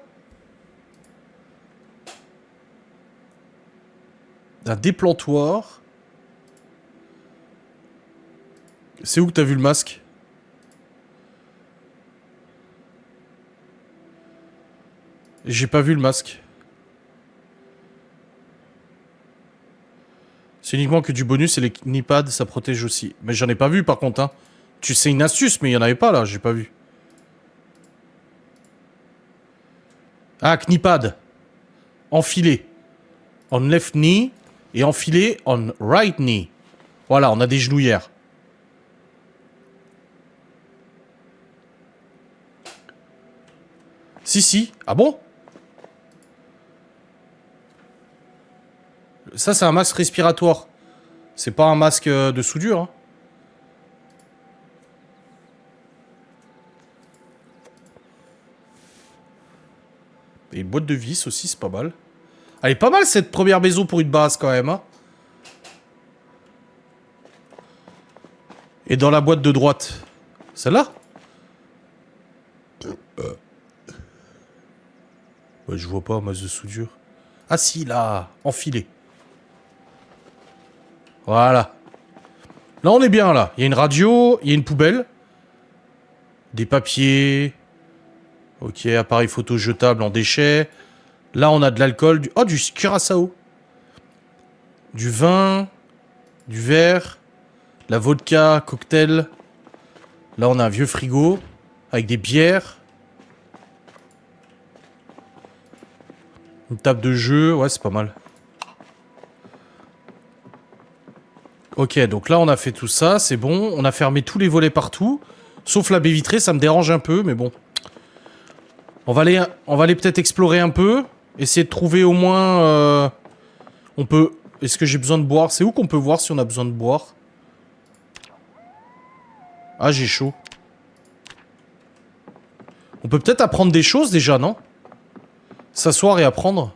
Un déplantoir. C'est où que t'as vu le masque? J'ai pas vu le masque. C'est uniquement que du bonus et les knipads, ça protège aussi. Mais j'en ai pas vu par contre, hein. Tu sais une astuce, mais il y en avait pas là, j'ai pas vu. Ah, knipad. Enfilé. On left knee et enfilé on right knee. Voilà, on a des genouillères. Si. Ah bon? Ça, c'est un masque respiratoire. C'est pas un masque de soudure, hein. Et une boîte de vis aussi, c'est pas mal. Elle est pas mal cette première maison pour une base quand même, hein. Et dans la boîte de droite. Celle-là? Ouais, je vois pas, masse de soudure. Ah si, là, enfilé. Voilà. Là, on est bien, là. Il y a une radio, il y a une poubelle. Des papiers. Ok, appareil photo jetable en déchets. Là, on a de l'alcool. Oh, du curaçao. Du vin. Du verre. La vodka, cocktail. Là, on a un vieux frigo. Avec des bières. Une table de jeu. Ouais, c'est pas mal. Ok, donc là, on a fait tout ça. C'est bon. On a fermé tous les volets partout. Sauf la baie vitrée, ça me dérange un peu, mais bon. On va aller peut-être explorer un peu. Essayer de trouver au moins... on peut... Est-ce que j'ai besoin de boire? C'est où qu'on peut voir si on a besoin de boire? Ah, j'ai chaud. On peut peut-être apprendre des choses déjà, non? S'asseoir et apprendre.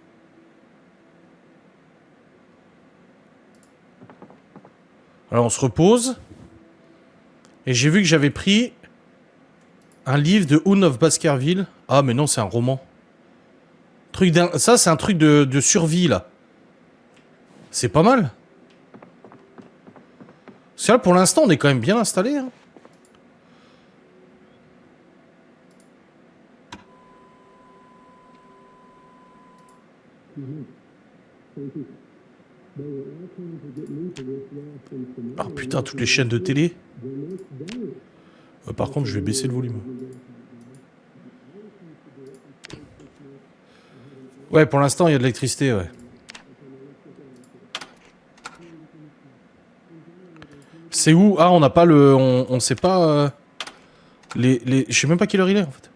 Alors, on se repose. Et j'ai vu que j'avais pris... un livre de Hound of Baskerville. Ah, mais non, c'est un roman. Ça, c'est un truc de survie, là. C'est pas mal. Parce que là, pour l'instant, on est quand même bien installé. Hein. Ah putain, toutes les chaînes de télé. Par contre, je vais baisser le volume. Ouais, pour l'instant, il y a de l'électricité, ouais. C'est où? Ah, on n'a pas le... On sait pas... Je sais même pas quelle heure il est, en fait.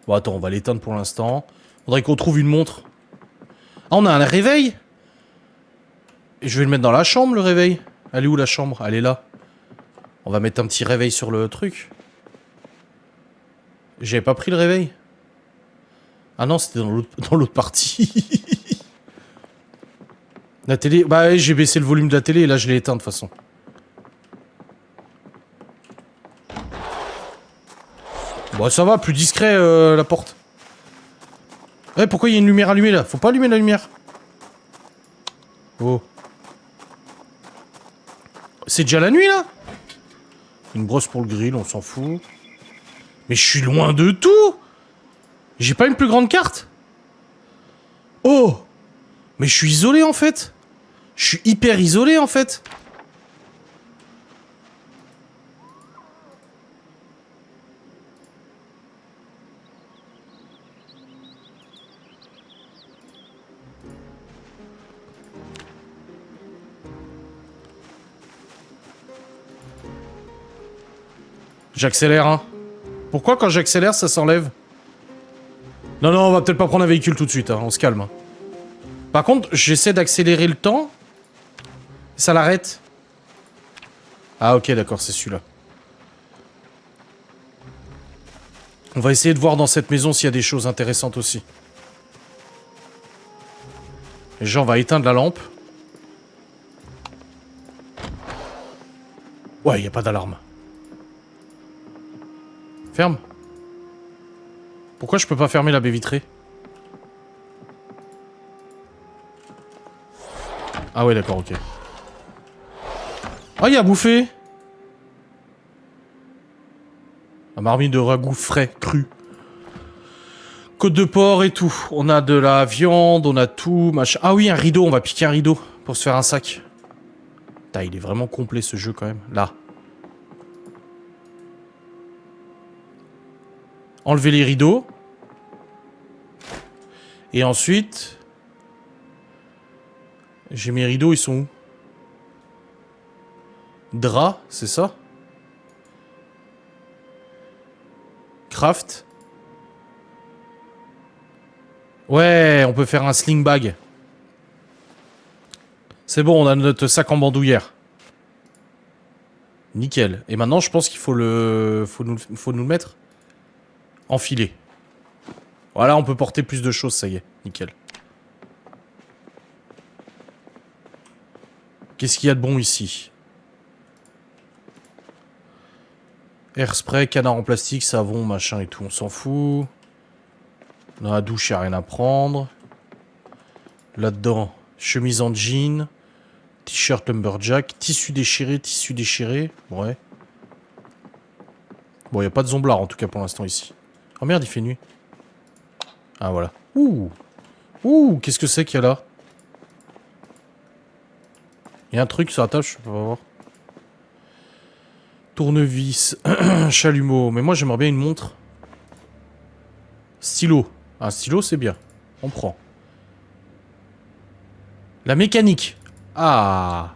Bon, attends, on va l'éteindre pour l'instant. Faudrait qu'on trouve une montre. Ah, on a un réveil? Et je vais le mettre dans la chambre, le réveil. Elle est où, la chambre? Elle est là. On va mettre un petit réveil sur le truc. J'avais pas pris le réveil. Ah non, c'était dans l'autre partie. La télé... Bah ouais, j'ai baissé le volume de la télé et là, je l'ai éteint de toute façon. Bon, ça va, plus discret, la porte. Eh, pourquoi il y a une lumière allumée, là? Faut pas allumer la lumière. Oh. C'est déjà la nuit, là? Une brosse pour le grill, on s'en fout. Mais je suis loin de tout! J'ai pas une plus grande carte? Oh! Mais je suis isolé, en fait. Je suis hyper isolé, en fait. J'accélère, hein. Pourquoi quand j'accélère, ça s'enlève? Non, non, on va peut-être pas prendre un véhicule tout de suite, hein. On se calme. Hein. Par contre, j'essaie d'accélérer le temps. Ça l'arrête. Ah, ok, d'accord, c'est celui-là. On va essayer de voir dans cette maison s'il y a des choses intéressantes aussi. Déjà, on va éteindre la lampe. Ouais, il n'y a pas d'alarme. Ferme. Pourquoi je peux pas fermer la baie vitrée? Ah ouais, d'accord, ok. Ah, il y a à bouffer. Un marmite de ragoût frais, cru. Côte de porc et tout. On a de la viande, on a tout, machin. Ah oui, un rideau, on va piquer un rideau pour se faire un sac. Putain, il est vraiment complet ce jeu quand même. Là. Enlever les rideaux. Et ensuite... J'ai mes rideaux, ils sont où? Drap, c'est ça? Craft. Ouais, on peut faire un sling bag. C'est bon, on a notre sac en bandoulière. Nickel. Et maintenant, je pense qu'il faut le... Faut nous le mettre. Enfilé. Voilà, on peut porter plus de choses, ça y est. Nickel. Qu'est-ce qu'il y a de bon ici? Airspray, canard en plastique, savon, machin et tout, on s'en fout. Dans la douche, il n'y a rien à prendre. Là-dedans, chemise en jean, t-shirt lumberjack, tissu déchiré, ouais. Bon, il n'y a pas de zomblard en tout cas pour l'instant ici. Oh merde, il fait nuit. Ah voilà. Ouh. Ouh, qu'est-ce que c'est qu'il y a là? Il y a un truc sur la table, je peux pas voir. Tournevis, chalumeau. Mais moi, j'aimerais bien une montre. Stylo. Un stylo, c'est bien. On prend. La mécanique. Ah.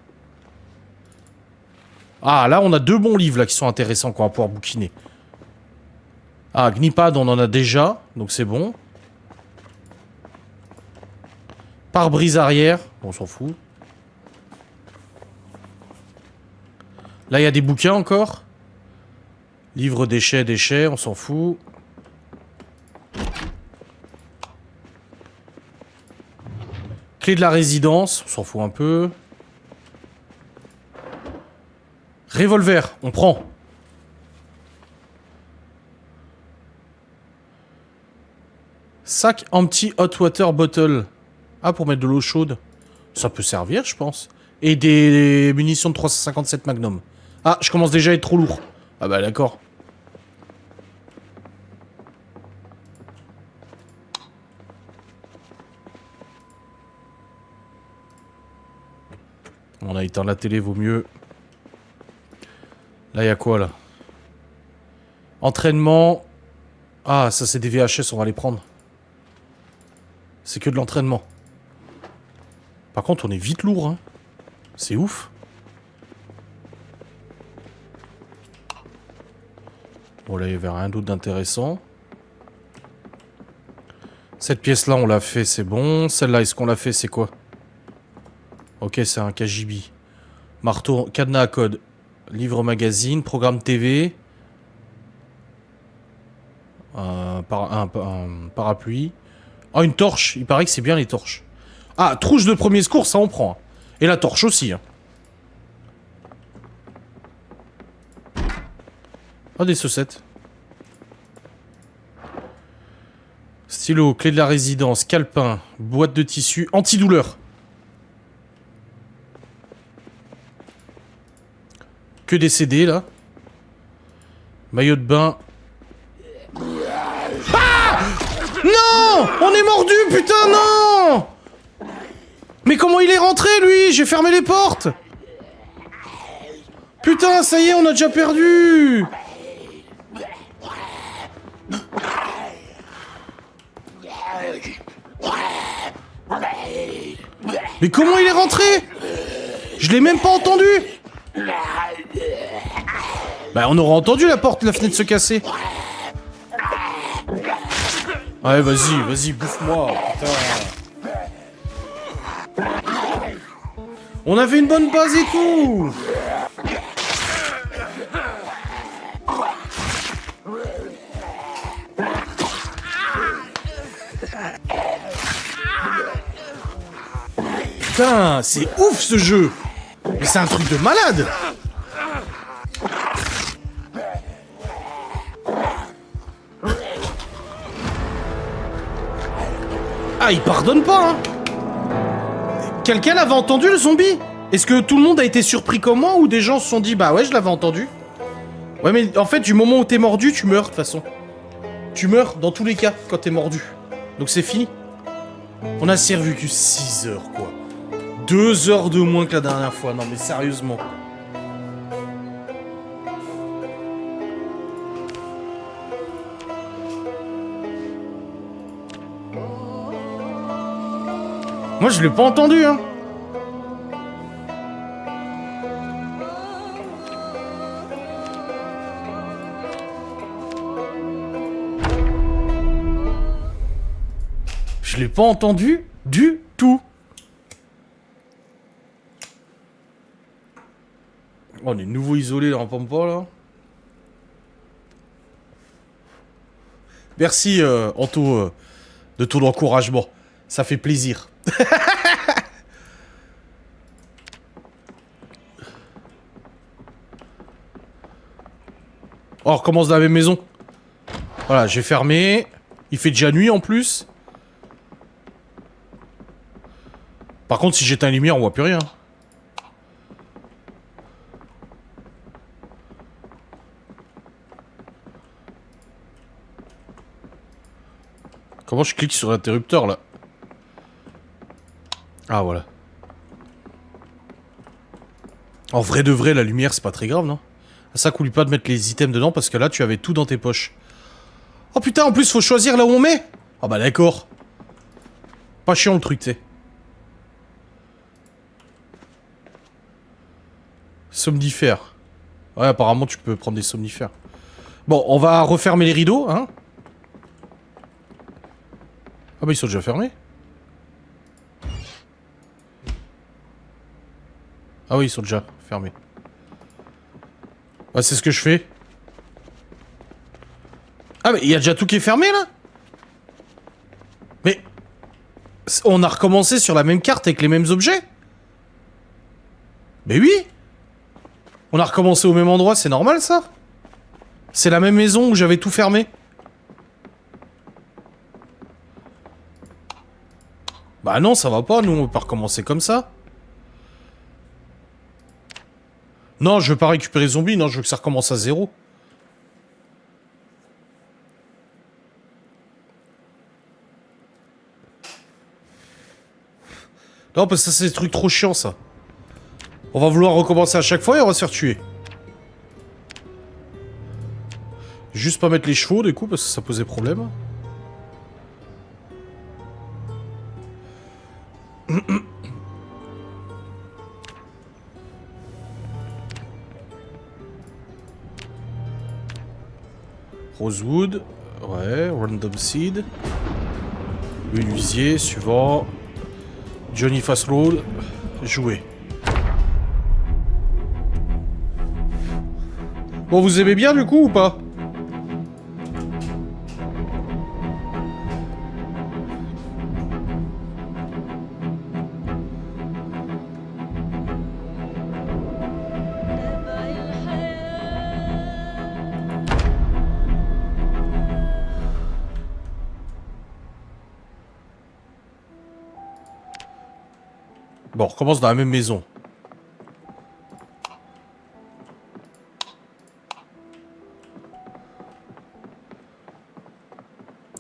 Ah, là, on a deux bons livres là qui sont intéressants qu'on va pouvoir bouquiner. Ah, Gnipad, on en a déjà. Donc, c'est bon. Pare-brise arrière. On s'en fout. Là, il y a des bouquins encore. Livre déchets, on s'en fout. Clé de la résidence, on s'en fout un peu. Revolver, on prend. Sac empty hot water bottle. Ah, pour mettre de l'eau chaude. Ça peut servir, je pense. Et des munitions de 357 Magnum. Ah, je commence déjà à être trop lourd. Ah bah d'accord. On a éteint la télé, vaut mieux. Là, il y a quoi, là? Entraînement. Ah, ça, c'est des VHS, on va les prendre. C'est que de l'entraînement. Par contre, on est vite lourd, hein. C'est ouf. Bon, là, il n'y avait rien d'autre d'intéressant. Cette pièce-là, on l'a fait, c'est bon. Celle-là, est-ce qu'on l'a fait, c'est quoi? Ok, c'est un KGB. Marteau, cadenas à code. Livre magazine, programme TV. Un parapluie. Ah, une torche. Il paraît que c'est bien les torches. Ah, trouche de premier secours, ça on prend. Hein. Et la torche aussi. Hein. Ah, des saucettes. Stylo, clé de la résidence, calepin, boîte de tissu, antidouleur. Que des CD, là. Maillot de bain. Ah! Non! On est mordu, putain, non! Mais comment il est rentré, lui? J'ai fermé les portes! Putain, ça y est, on a déjà perdu! Mais comment il est rentré? Je l'ai même pas entendu! Bah, on aura entendu la fenêtre se casser. Ouais, vas-y, bouffe-moi, putain. On avait une bonne base et tout. Putain, c'est ouf ce jeu. Mais c'est un truc de malade. Ah, il pardonne pas, hein. Quelqu'un l'avait entendu, le zombie? Est-ce que tout le monde a été surpris comme moi, ou des gens se sont dit, bah ouais, je l'avais entendu? Ouais, mais en fait, du moment où t'es mordu, tu meurs, de toute façon. Tu meurs, dans tous les cas, quand t'es mordu. Donc c'est fini. On a survécu 6 heures, quoi. 2 heures de moins que la dernière fois. Non, mais sérieusement. Moi, je l'ai pas entendu, hein. Je l'ai pas entendu du tout. Oh, on est nouveau isolé là en pampa là. Merci Anto de ton encouragement. Ça fait plaisir. Oh, on recommence dans la même maison. Voilà, j'ai fermé. Il fait déjà nuit en plus. Par contre, si j'éteins la lumière, on voit plus rien. Comment je clique sur l'interrupteur là? Ah voilà. En vrai de vrai, la lumière, c'est pas très grave, non? Ça coule pas de mettre les items dedans parce que là, tu avais tout dans tes poches. Oh putain, en plus, faut choisir là où on met. Ah bah d'accord. Pas chiant le truc, tu sais. Somnifère. Ouais, apparemment, tu peux prendre des somnifères. Bon, on va refermer les rideaux, hein. Ah bah ils sont déjà fermés. Ah oui, ils sont déjà fermés. Ah, c'est ce que je fais. Ah mais il y a déjà tout qui est fermé là. Mais on a recommencé sur la même carte avec les mêmes objets. Mais oui. On a recommencé au même endroit, c'est normal ça. C'est la même maison où j'avais tout fermé. Bah non, ça va pas, nous on peut pas recommencer comme ça. Non, je veux pas récupérer zombie, non, je veux que ça recommence à zéro. Non, parce que ça c'est des trucs trop chiants ça. On va vouloir recommencer à chaque fois et on va se faire tuer. Juste pas mettre les chevaux du coup parce que ça posait problème. Rosewood. Ouais, Random Seed. Menuisier, suivant. Johnny Fast Road. Jouer. Bon, vous aimez bien du coup ou pas? Bon, on recommence dans la même maison.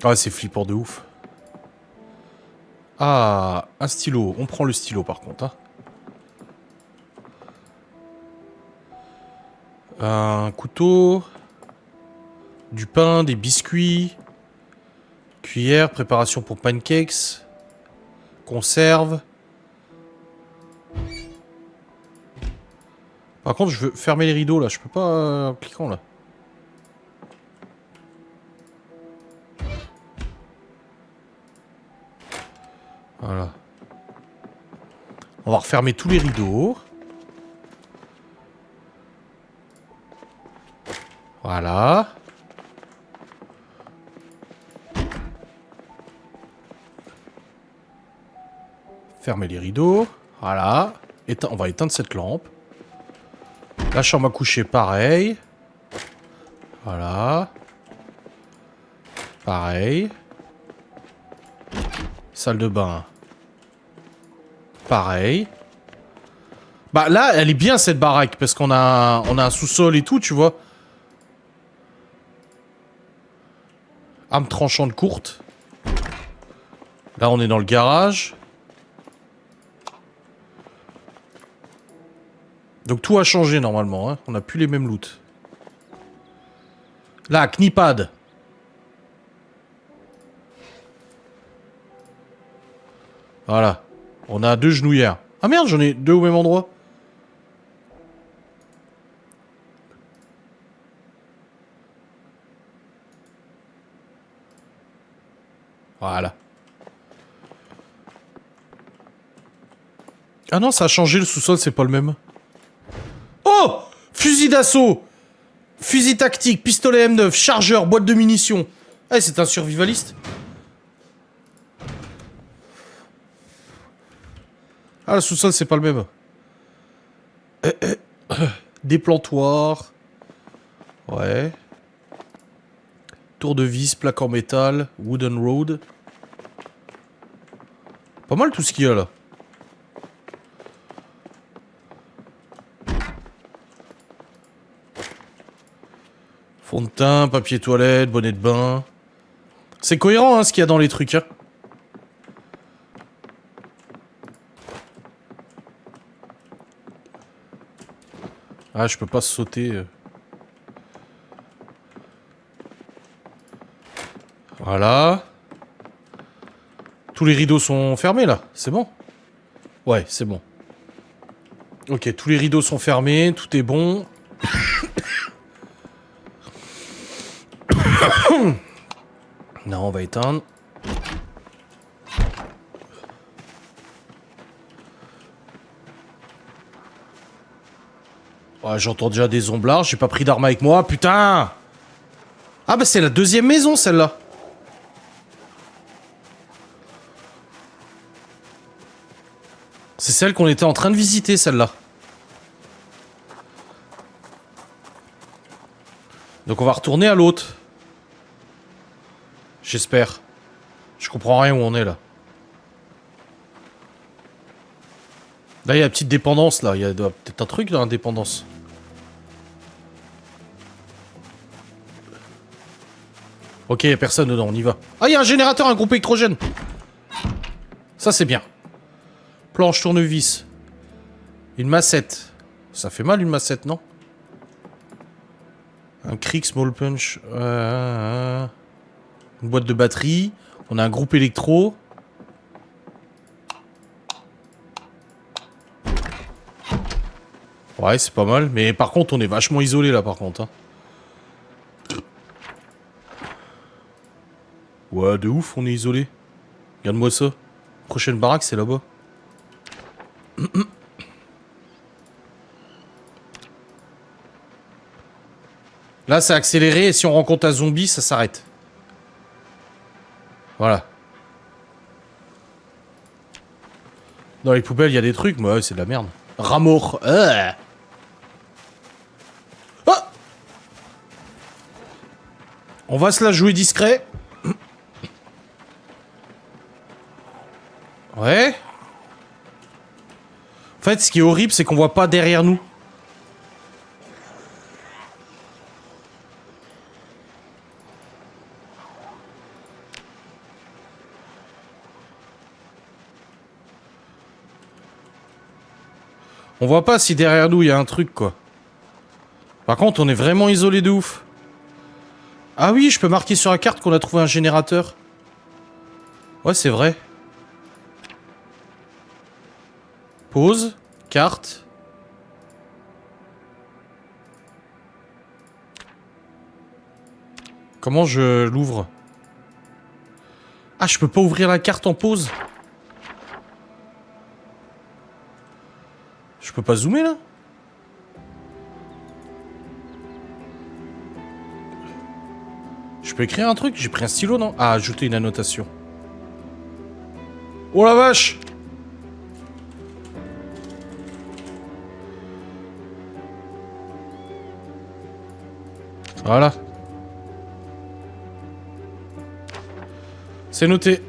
Ah, c'est flippant de ouf. Ah, un stylo. On prend le stylo par contre. Hein. Un couteau. Du pain, des biscuits. Cuillère, préparation pour pancakes. Conserve. Par contre, je veux fermer les rideaux là. Je peux pas en cliquant là. Voilà. On va refermer tous les rideaux. Voilà. Fermer les rideaux. Voilà. On va éteindre cette lampe. La chambre à coucher, pareil. Voilà. Pareil. Salle de bain. Pareil. Bah là, elle est bien cette baraque, parce qu'on a un sous-sol et tout, tu vois. Arme tranchante courte. Là, on est dans le garage. Donc tout a changé normalement, hein. On n'a plus les mêmes loots. Là, Knipad. Voilà. On a 2 genouillères. Ah merde, j'en ai 2 au même endroit. Voilà. Ah non, ça a changé, le sous-sol, c'est pas le même. Oh! Fusil d'assaut! Fusil tactique, pistolet M9, chargeur, boîte de munitions. Eh, c'est un survivaliste. Ah, le sous-sol, c'est pas le même. Déplantoir. Ouais. Tour de vis, plaque en métal, wooden road. Pas mal tout ce qu'il y a là. Fond de teint, papier toilette, bonnet de bain. C'est cohérent hein, ce qu'il y a dans les trucs. Hein. Ah, je peux pas sauter. Voilà. Tous les rideaux sont fermés là, c'est bon? Ouais, c'est bon. Ok, tous les rideaux sont fermés, tout est bon. Non, on va éteindre. Ouais, j'entends déjà des omblards, j'ai pas pris d'armes avec moi, putain! Ah bah c'est la deuxième maison celle-là. C'est celle qu'on était en train de visiter celle-là. Donc on va retourner à l'autre. J'espère. Je comprends rien où on est là. Là il y a la petite dépendance là, il y a peut-être un truc dans la dépendance. Ok, y a personne dedans, on y va. Ah, il y a un générateur, un groupe électrogène. Ça, c'est bien. Planche, tournevis. Une massette. Ça fait mal, une massette, non? Un cric, small punch. Une boîte de batterie. On a un groupe électro. Ouais, c'est pas mal. Mais par contre, on est vachement isolé, là, par contre. Hein. Ouais, de ouf, on est isolé. Regarde-moi ça. Prochaine baraque, c'est là-bas. Là, c'est accéléré et si on rencontre un zombie, ça s'arrête. Voilà. Dans les poubelles, il y a des trucs, mais ouais, c'est de la merde. Ramour. Ah, on va se la jouer discret. Ouais. En fait, ce qui est horrible, c'est qu'on voit pas derrière nous. On voit pas si derrière nous il y a un truc, quoi. Par contre, on est vraiment isolé de ouf. Ah oui, je peux marquer sur la carte qu'on a trouvé un générateur. Ouais, c'est vrai. Pause. Carte. Comment je l'ouvre? Ah, je peux pas ouvrir la carte en pause? Je peux pas zoomer, là? Je peux écrire un truc? J'ai pris un stylo, non? Ah, ajouter une annotation. Oh la vache! Voilà. C'est noté.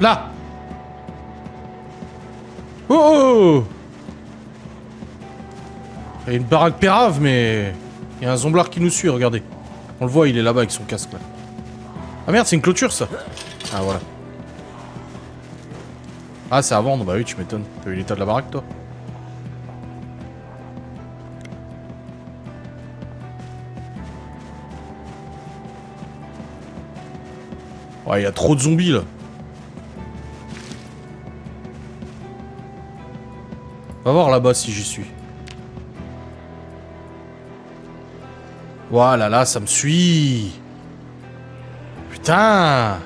Là! Oh, oh! Il y a une baraque pérave, mais... Il y a un zomblard qui nous suit, regardez. On le voit, il est là-bas avec son casque, là. Ah merde, c'est une clôture, ça. Ah, voilà. Ah, c'est à vendre, bah oui, tu m'étonnes. T'as vu l'état de la baraque, toi? Ouais, il y a trop de zombies, là. Va voir là-bas si j'y suis. Voilà, là, ça me suit. Putain.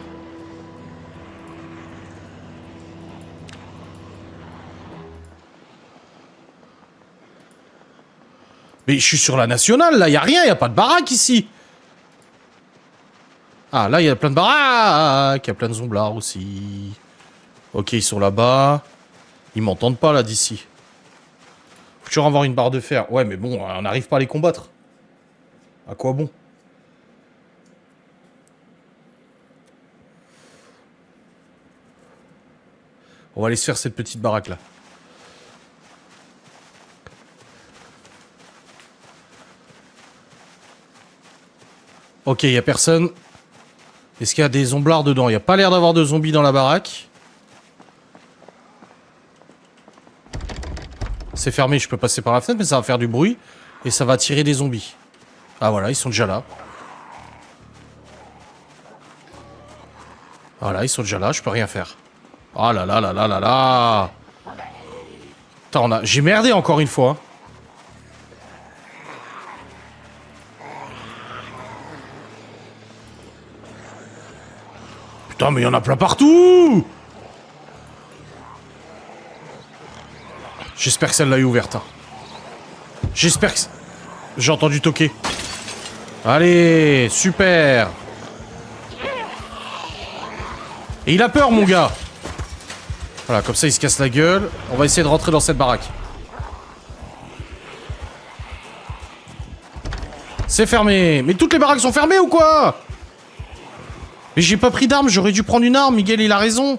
Mais je suis sur la nationale, là, y a rien, y a pas de baraque ici. Ah, là, il y a plein de baraques, il y a plein de zomblards aussi. Ok, ils sont là-bas. Ils m'entendent pas, là, d'ici. Faut toujours avoir une barre de fer. Ouais, mais bon, on n'arrive pas à les combattre. À quoi bon? On va aller se faire cette petite baraque, là. Ok, y a personne. Est-ce qu'il y a des zomblards dedans? Y a pas l'air d'avoir de zombies dans la baraque. C'est fermé, je peux passer par la fenêtre, mais ça va faire du bruit. Et ça va attirer des zombies. Ah voilà, ils sont déjà là. Voilà, ils sont déjà là, je peux rien faire. Oh là là là là là là. Putain, j'ai merdé encore une fois. Putain, mais il y en a plein partout. J'espère que celle-là est ouverte. Hein. J'espère que... J'ai entendu toquer. Allez, super. Et il a peur, mon gars. Voilà, comme ça, il se casse la gueule. On va essayer de rentrer dans cette baraque. C'est fermé. Mais toutes les baraques sont fermées ou quoi? Mais j'ai pas pris d'arme, j'aurais dû prendre une arme. Miguel, il a raison.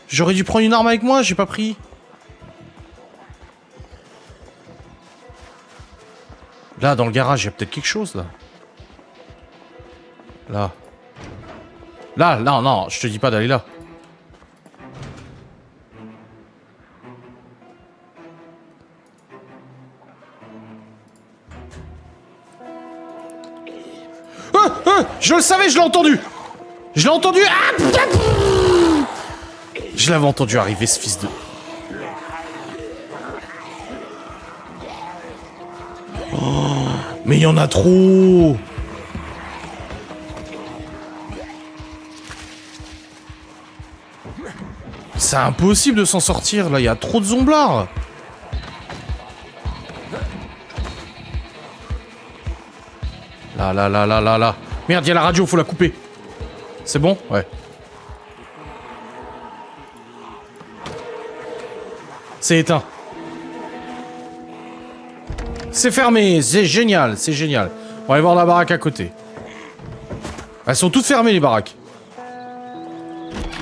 J'aurais dû prendre une arme avec moi, j'ai pas pris. Là, dans le garage, il y a peut-être quelque chose, là. Là. Là, non, non, je te dis pas d'aller là. Je le savais, je l'ai entendu. Je l'ai entendu. Ah, Je l'avais entendu arriver, ce fils de... Oh, mais il y en a trop. C'est impossible de s'en sortir, là. Il y a trop de zomblards. Là. Merde, il y a la radio, faut la couper. C'est bon? Ouais. C'est éteint. C'est fermé, c'est génial, c'est génial. On va aller voir la baraque à côté. Elles sont toutes fermées, les baraques.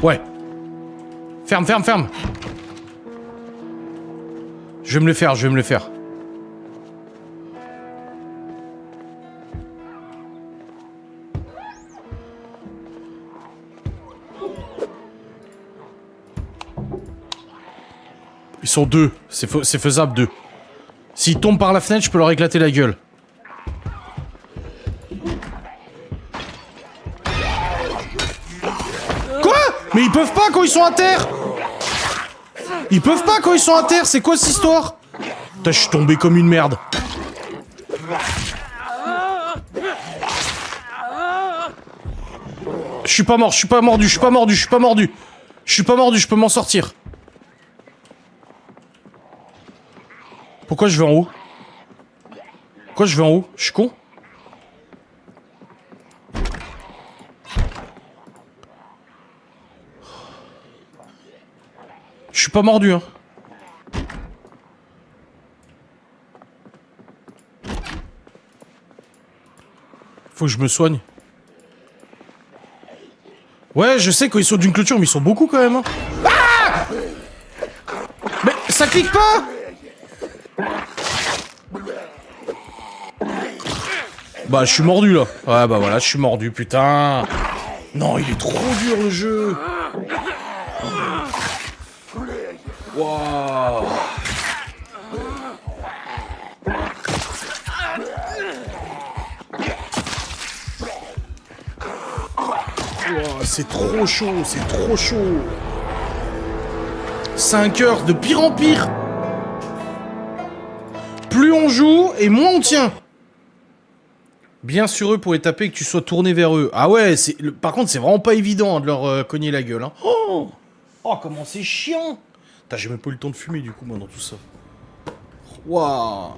Ouais. Ferme. Je vais me le faire. Ils sont deux. C'est faisable, deux. S'ils tombent par la fenêtre, je peux leur éclater la gueule. Quoi? Mais ils peuvent pas quand ils sont à terre! Ils peuvent pas quand ils sont à terre, c'est quoi cette histoire? Putain, je suis tombé comme une merde. Je suis pas mordu, je peux m'en sortir. Pourquoi je vais en haut? Je suis con? Je suis pas mordu, hein. Faut que je me soigne. Ouais, je sais qu'ils sont d'une clôture, mais ils sont beaucoup quand même, hein. Ah! Mais ça clique pas! Bah, je suis mordu, là. Ouais, bah voilà, je suis mordu, putain. Non, il est trop dur, le jeu. Waouh. Wow, c'est trop chaud, 5 heures de pire en pire. Plus on joue et moins on tient. Bien sur eux pour les taper, que tu sois tourné vers eux. Ah ouais, par contre c'est vraiment pas évident, hein, de leur cogner la gueule. Hein. Oh, comment c'est chiant. Putain, j'ai même pas eu le temps de fumer du coup moi dans tout ça. Waouh.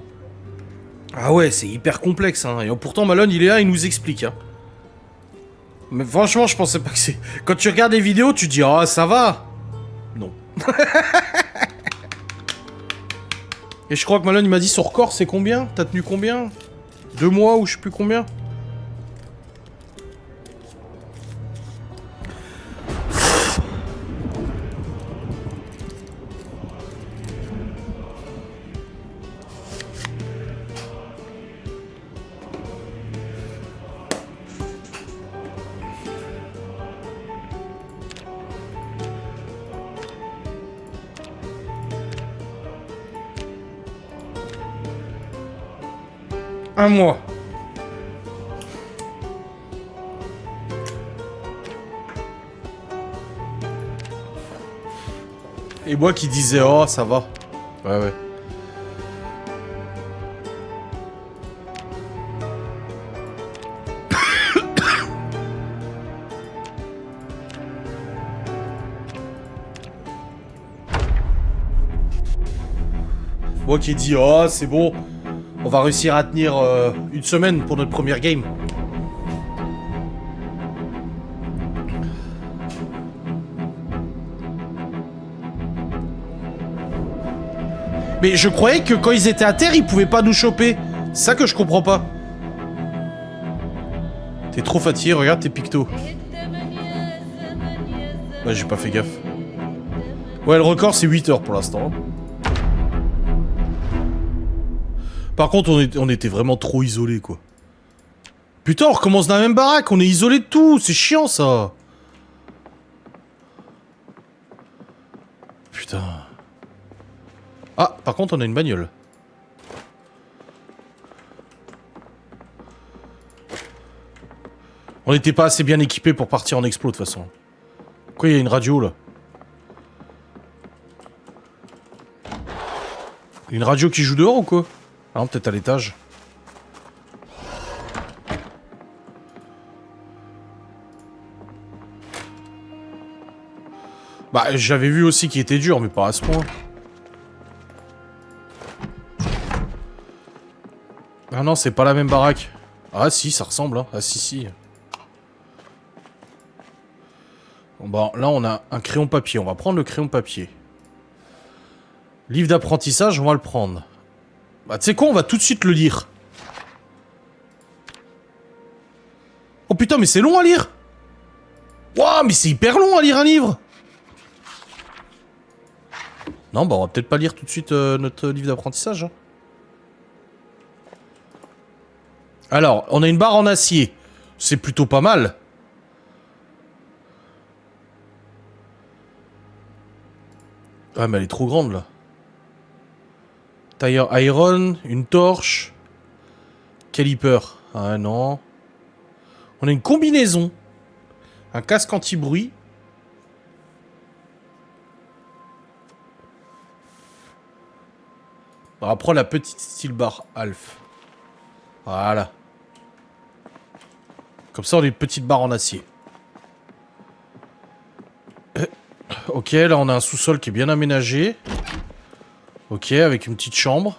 Ah ouais, c'est hyper complexe. Hein. Et pourtant Malone il est là, il nous explique. Hein. Mais franchement, je pensais pas que c'est... Quand tu regardes les vidéos, tu te dis « Ah, ça va !» Non. Et je crois que Malone, il m'a dit son record, c'est combien? T'as tenu combien? 2 mois ou je sais plus combien? Un mois. Et moi qui disais, oh, ça va. Ouais. Moi qui dis, oh, c'est bon. On va réussir à tenir une semaine pour notre première game. Mais je croyais que quand ils étaient à terre, ils pouvaient pas nous choper. C'est ça que je comprends pas. T'es trop fatigué, regarde tes pictos. Ouais, j'ai pas fait gaffe. Ouais, le record c'est 8 heures pour l'instant. Par contre, on était vraiment trop isolés, quoi. Putain, on recommence dans la même baraque, on est isolés de tout, c'est chiant, ça. Putain. Ah, par contre, on a une bagnole. On n'était pas assez bien équipés pour partir en explo, de toute façon. Pourquoi il y a une radio, là? Une radio qui joue dehors ou quoi? Ah non, peut-être à l'étage. Bah, j'avais vu aussi qu'il était dur, mais pas à ce point. Ah non, c'est pas la même baraque. Ah si, ça ressemble, hein. Ah si, si. Bon, bah, là, on a un crayon papier. On va prendre le crayon papier. Livre d'apprentissage, on va le prendre. Bah, tu sais quoi, on va tout de suite le lire. Oh putain, mais c'est long à lire! Wouah, mais c'est hyper long à lire un livre! Non, bah, on va peut-être pas lire tout de suite notre livre d'apprentissage. Hein. Alors, on a une barre en acier. C'est plutôt pas mal. Ouais, mais elle est trop grande, là. Tire iron, une torche. Caliper. Ah non. On a une combinaison. Un casque anti-bruit. On va prendre la petite steel bar Alf. Voilà. Comme ça, on a une petite barre en acier. Ok, là, on a un sous-sol qui est bien aménagé. Ok, avec une petite chambre.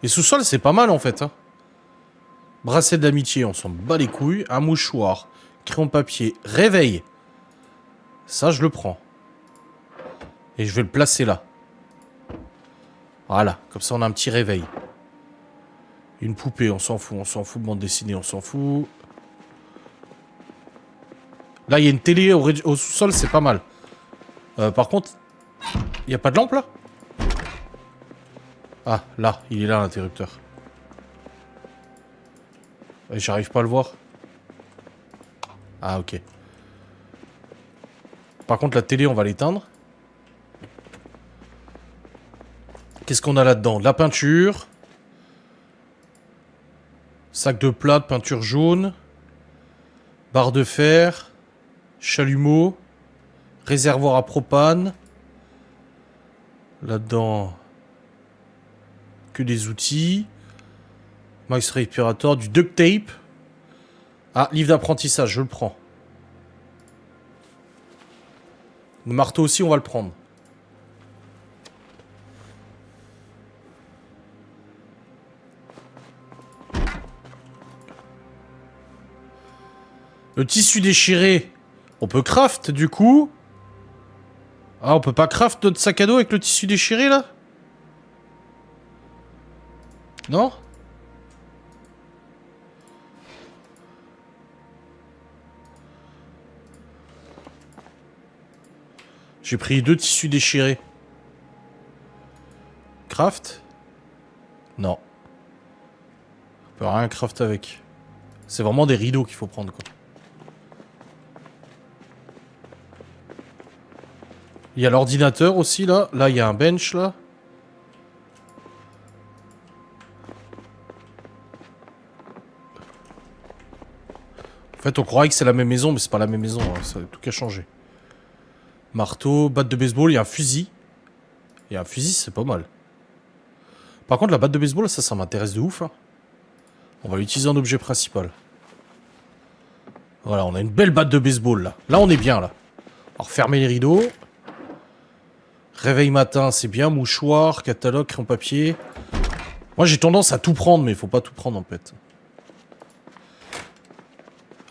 Les sous-sols, c'est pas mal, en fait. Hein. Bracelet d'amitié, on s'en bat les couilles. Un mouchoir. Crayon papier. Réveil. Ça, je le prends. Et je vais le placer là. Voilà, comme ça, on a un petit réveil. Une poupée, on s'en fout. On s'en fout. Bande dessinée, on s'en fout. Là, il y a une télé au sous-sol, c'est pas mal. Par contre, il n'y a pas de lampe, là? Ah, là, il est là, l'interrupteur. J'arrive pas à le voir. Ah, ok. Par contre, la télé, on va l'éteindre. Qu'est-ce qu'on a là-dedans? De la peinture. Sac de plat de peinture jaune. Barre de fer. Chalumeau. Réservoir à propane. Là-dedans... Que des outils. Max Respirator, du duct tape. Ah, livre d'apprentissage, je le prends. Le marteau aussi, on va le prendre. Le tissu déchiré. On peut craft, du coup. Ah, on peut pas craft notre sac à dos avec le tissu déchiré, là? Non? J'ai pris 2 tissus déchirés. Craft? Non. On peut rien craft avec. C'est vraiment des rideaux qu'il faut prendre, quoi. Il y a l'ordinateur aussi, là. Là, il y a un bench, là. En fait, on croirait que c'est la même maison, mais c'est pas la même maison. Hein. Ça a tout qu'à changer. Marteau, batte de baseball, il y a un fusil. Il y a un fusil, c'est pas mal. Par contre, la batte de baseball, ça m'intéresse de ouf. Hein. On va l'utiliser en objet principal. Voilà, on a une belle batte de baseball, là. Là, on est bien, là. Alors, fermer les rideaux. Réveil matin, c'est bien. Mouchoir, catalogue, crayon papier. Moi, j'ai tendance à tout prendre, mais il faut pas tout prendre, en fait.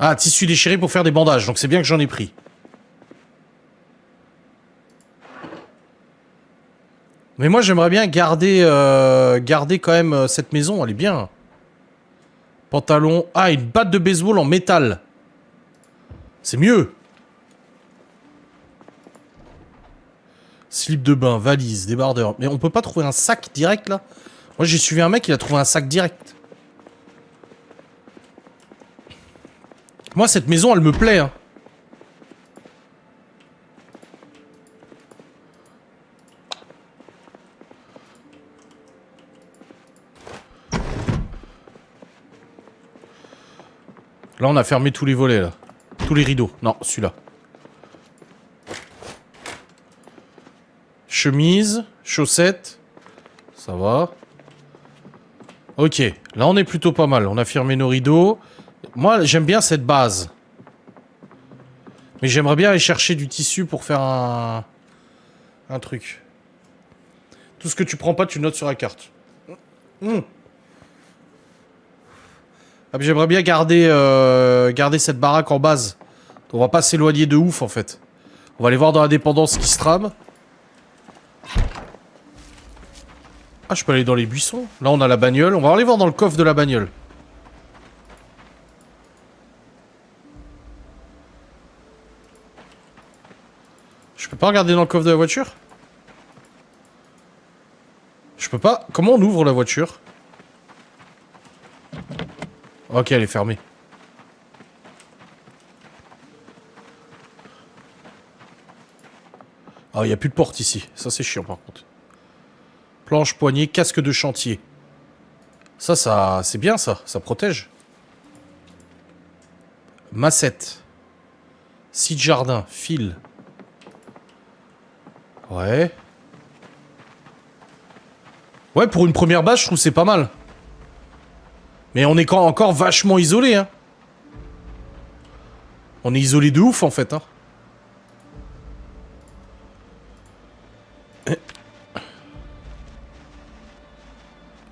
Ah, tissu déchiré pour faire des bandages. Donc, c'est bien que j'en ai pris. Mais moi, j'aimerais bien garder quand même cette maison. Elle est bien. Pantalon. Ah, une batte de baseball en métal. C'est mieux. Slip de bain, valise, débardeur. Mais on peut pas trouver un sac direct, là? Moi, j'ai suivi un mec, il a trouvé un sac direct. Moi, cette maison, elle me plaît, hein. Là, on a fermé tous les volets, là. Tous les rideaux. Non, celui-là. Chemise, chaussettes. Ça va. Ok, là on est plutôt pas mal. On a fermé nos rideaux. Moi, j'aime bien cette base. Mais j'aimerais bien aller chercher du tissu pour faire un truc. Tout ce que tu prends pas, tu notes sur la carte. Ah, j'aimerais bien garder, garder cette baraque en base. On va pas s'éloigner de ouf, en fait. On va aller voir dans la dépendance qui se trame. Ah, je peux aller dans les buissons. Là, on a la bagnole. On va aller voir dans le coffre de la bagnole. Je peux pas regarder dans le coffre de la voiture? Je peux pas... Comment on ouvre la voiture? Ok, elle est fermée. Ah, il n'y a plus de porte ici. Ça, c'est chiant, par contre. Planche, poignée, casque de chantier. Ça, c'est bien, ça. Ça protège. Massette. Site jardin. Fil. Ouais. Ouais, pour une première base, je trouve que c'est pas mal. Mais on est encore vachement isolé, hein. On est isolé de ouf, en fait, hein.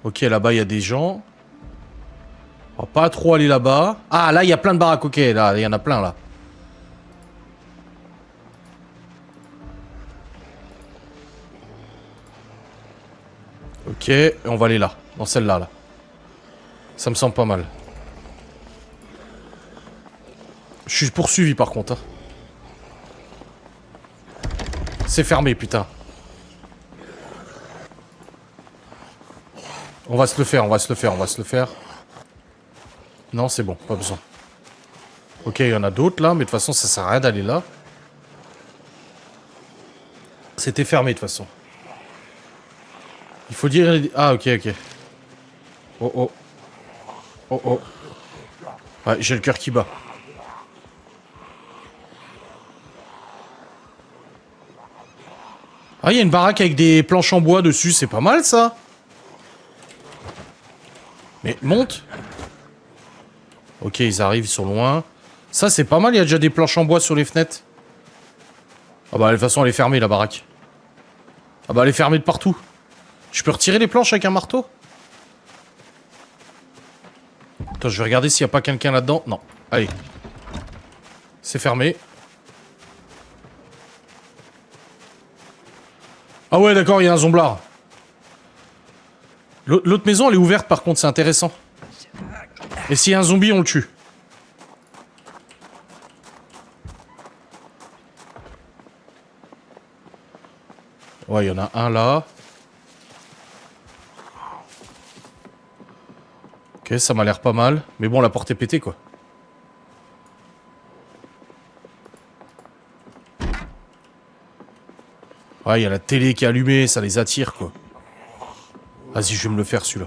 Ok, là-bas, il y a des gens. On va pas trop aller là-bas. Ah, là, il y a plein de baraques. Ok, là, il y en a plein, là. Ok, on va aller là. Dans celle-là, là. Ça me semble pas mal. Je suis poursuivi, par contre. Hein. C'est fermé, putain. On va se le faire, on va se le faire, on va se le faire. Non, c'est bon, pas besoin. Ok, il y en a d'autres là, mais de toute façon, ça sert à rien d'aller là. C'était fermé de toute façon. Il faut dire... Ah, ok, ok. Oh, oh. Oh, oh. Ouais, j'ai le cœur qui bat. Ah, il y a une baraque avec des planches en bois dessus, c'est pas mal ça. Mais monte. Ok, ils arrivent, ils sont loin. Ça, c'est pas mal, il y a déjà des planches en bois sur les fenêtres. Ah bah, de toute façon, elle est fermée, la baraque. Ah bah, elle est fermée de partout. Je peux retirer les planches avec un marteau? Attends, je vais regarder s'il n'y a pas quelqu'un là-dedans. Non. Allez. C'est fermé. Ah ouais, d'accord, il y a un zomblard. L'autre maison, elle est ouverte, par contre, c'est intéressant. Et s'il y a un zombie, on le tue. Ouais, il y en a un là. Ok, ça m'a l'air pas mal. Mais bon, la porte est pétée, quoi. Ouais, il y a la télé qui est allumée, ça les attire, quoi. Vas-y, je vais me le faire, celui-là.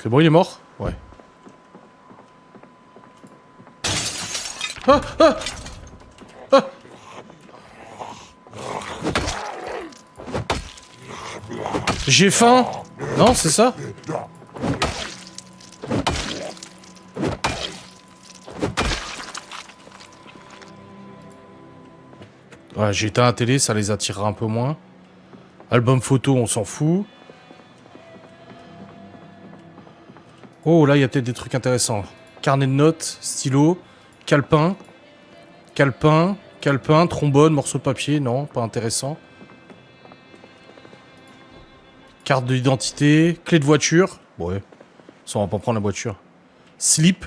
C'est bon, il est mort? Ouais. Ah, ah, ah. J'ai faim. Non, c'est ça? Ouais, j'ai éteint la télé, ça les attirera un peu moins. Album photo, on s'en fout. Oh, là, il y a peut-être des trucs intéressants. Carnet de notes, stylo, calepin, calepin, trombone, morceau de papier. Non, pas intéressant. Carte d'identité, clé de voiture. Ouais, ça, on va pas prendre la voiture. Slip.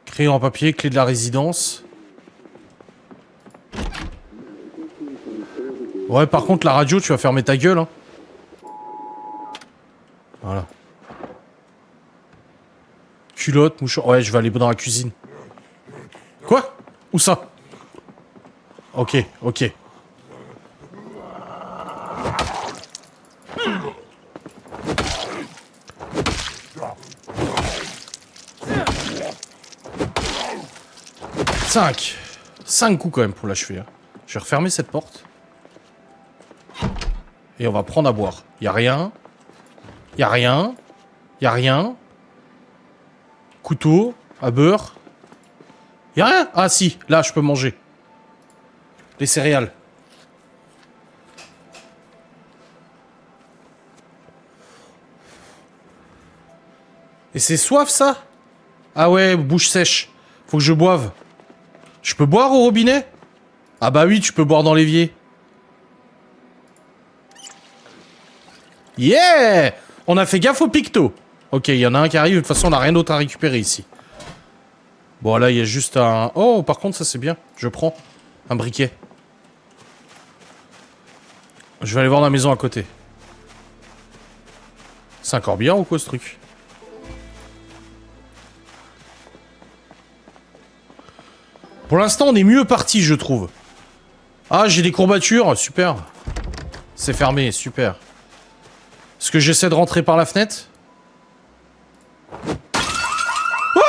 Crayon en papier, clé de la résidence. Ouais, par contre, la radio, tu vas fermer ta gueule, hein. Voilà. Culotte, mouchoir. Ouais, je vais aller dans la cuisine. Quoi? Où ça? Ok, ok. 5. 5 coups quand même pour l'achever. Hein. Je vais refermer cette porte. Et on va prendre à boire. Y'a rien. Y'a rien. Y'a rien. Couteau. À beurre. Y'a rien. Ah si, là je peux manger. Les céréales. Et c'est soif ça? Ah ouais, bouche sèche. Faut que je boive. Je peux boire au robinet? Ah bah oui, tu peux boire dans l'évier. Yeah! On a fait gaffe au picto. Ok, il y en a un qui arrive. De toute façon, on n'a rien d'autre à récupérer ici. Bon, là, il y a juste un... Oh, par contre, ça, c'est bien. Je prends un briquet. Je vais aller voir la maison à côté. C'est un corbillard ou quoi, ce truc? Pour l'instant, on est mieux parti, je trouve. Ah, j'ai des courbatures. Super. C'est fermé, super. Est-ce que j'essaie de rentrer par la fenêtre? Ah!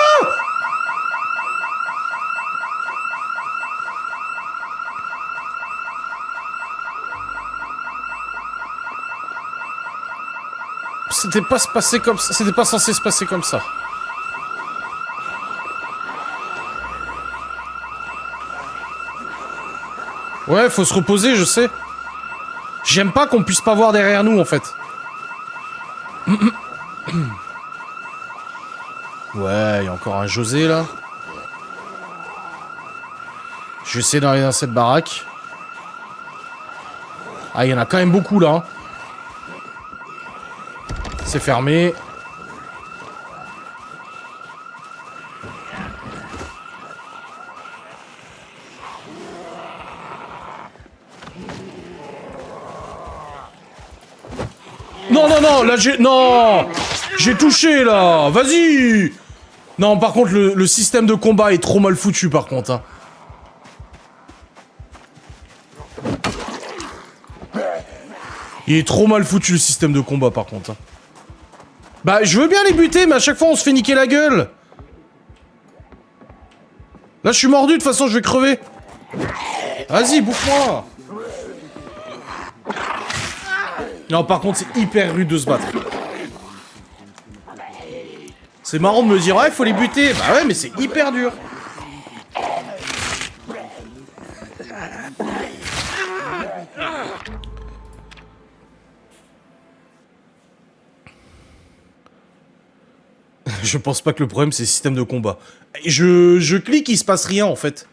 C'était pas se passer comme ça. C'était pas censé se passer comme ça. Ouais, faut se reposer, je sais. J'aime pas qu'on puisse pas voir derrière nous, en fait. Ouais, il y a encore un José, là. Je vais essayer d'aller dans cette baraque. Ah, il y en a quand même beaucoup, là. Hein. C'est fermé. Non, non, non, là j'ai... Non! J'ai touché, là! Vas-y! Non, par contre, le système de combat est trop mal foutu, par contre. Hein. Il est trop mal foutu, le système de combat, par contre. Hein. Bah, je veux bien les buter, mais à chaque fois, on se fait niquer la gueule! Là, je suis mordu, de toute façon, je vais crever. Vas-y, bouffe-moi! Non, par contre, c'est hyper rude de se battre. C'est marrant de me dire, ouais, faut les buter. Bah ouais, mais c'est hyper dur. Je pense pas que le problème, c'est le système de combat. Je clique, il se passe rien, en fait.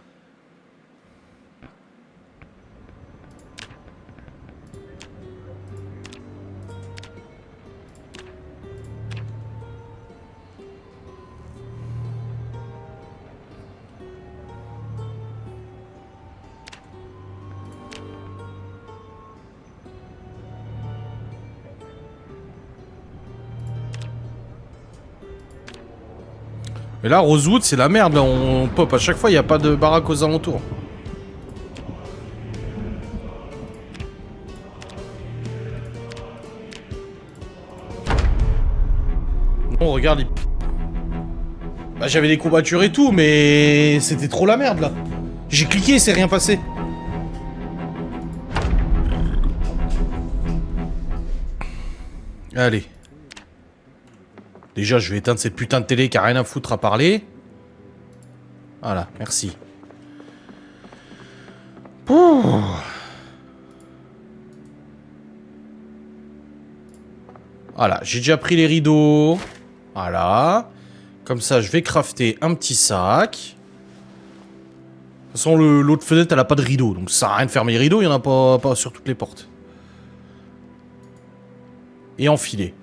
Mais là, Rosewood, c'est la merde, là, on pop. À chaque fois, il n'y a pas de baraque aux alentours. Non, regarde, il... Bah, j'avais des courbatures et tout, mais... C'était trop la merde, là. J'ai cliqué, c'est rien passé. Allez. Déjà, je vais éteindre cette putain de télé qui a rien à foutre à parler. Voilà, merci. Pouh. Voilà, j'ai déjà pris les rideaux. Voilà. Comme ça, je vais crafter un petit sac. De toute façon, l'autre fenêtre, elle a pas de rideau. Donc ça sert à rien de fermer les rideaux, il y en a pas sur toutes les portes. Et enfiler.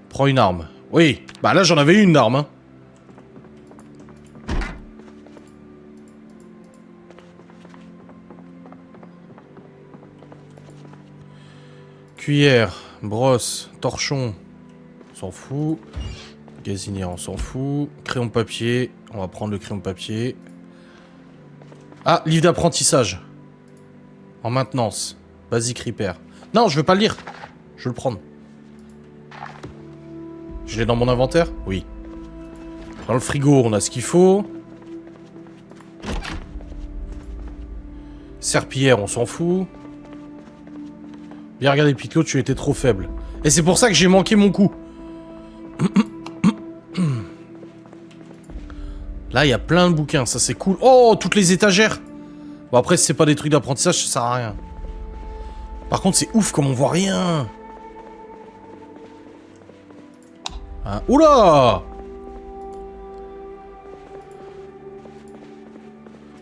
Prends une arme. Oui, bah là j'en avais une arme. Hein. Cuillère, brosse, torchon, on s'en fout. Gazinière, on s'en fout. Crayon de papier, on va prendre le crayon de papier. Ah, livre d'apprentissage. En maintenance. Basic repair. Non, je veux pas le lire. Je veux le prendre. Je l'ai dans mon inventaire? Oui. Dans le frigo, on a ce qu'il faut. Serpillière, on s'en fout. Bien regardé, Piclo, tu étais trop faible. Et c'est pour ça que j'ai manqué mon coup. Là, il y a plein de bouquins, ça c'est cool. Oh, toutes les étagères. Bon, après, si c'est pas des trucs d'apprentissage, ça sert à rien. Par contre, c'est ouf comme on voit rien. Hein. Oula!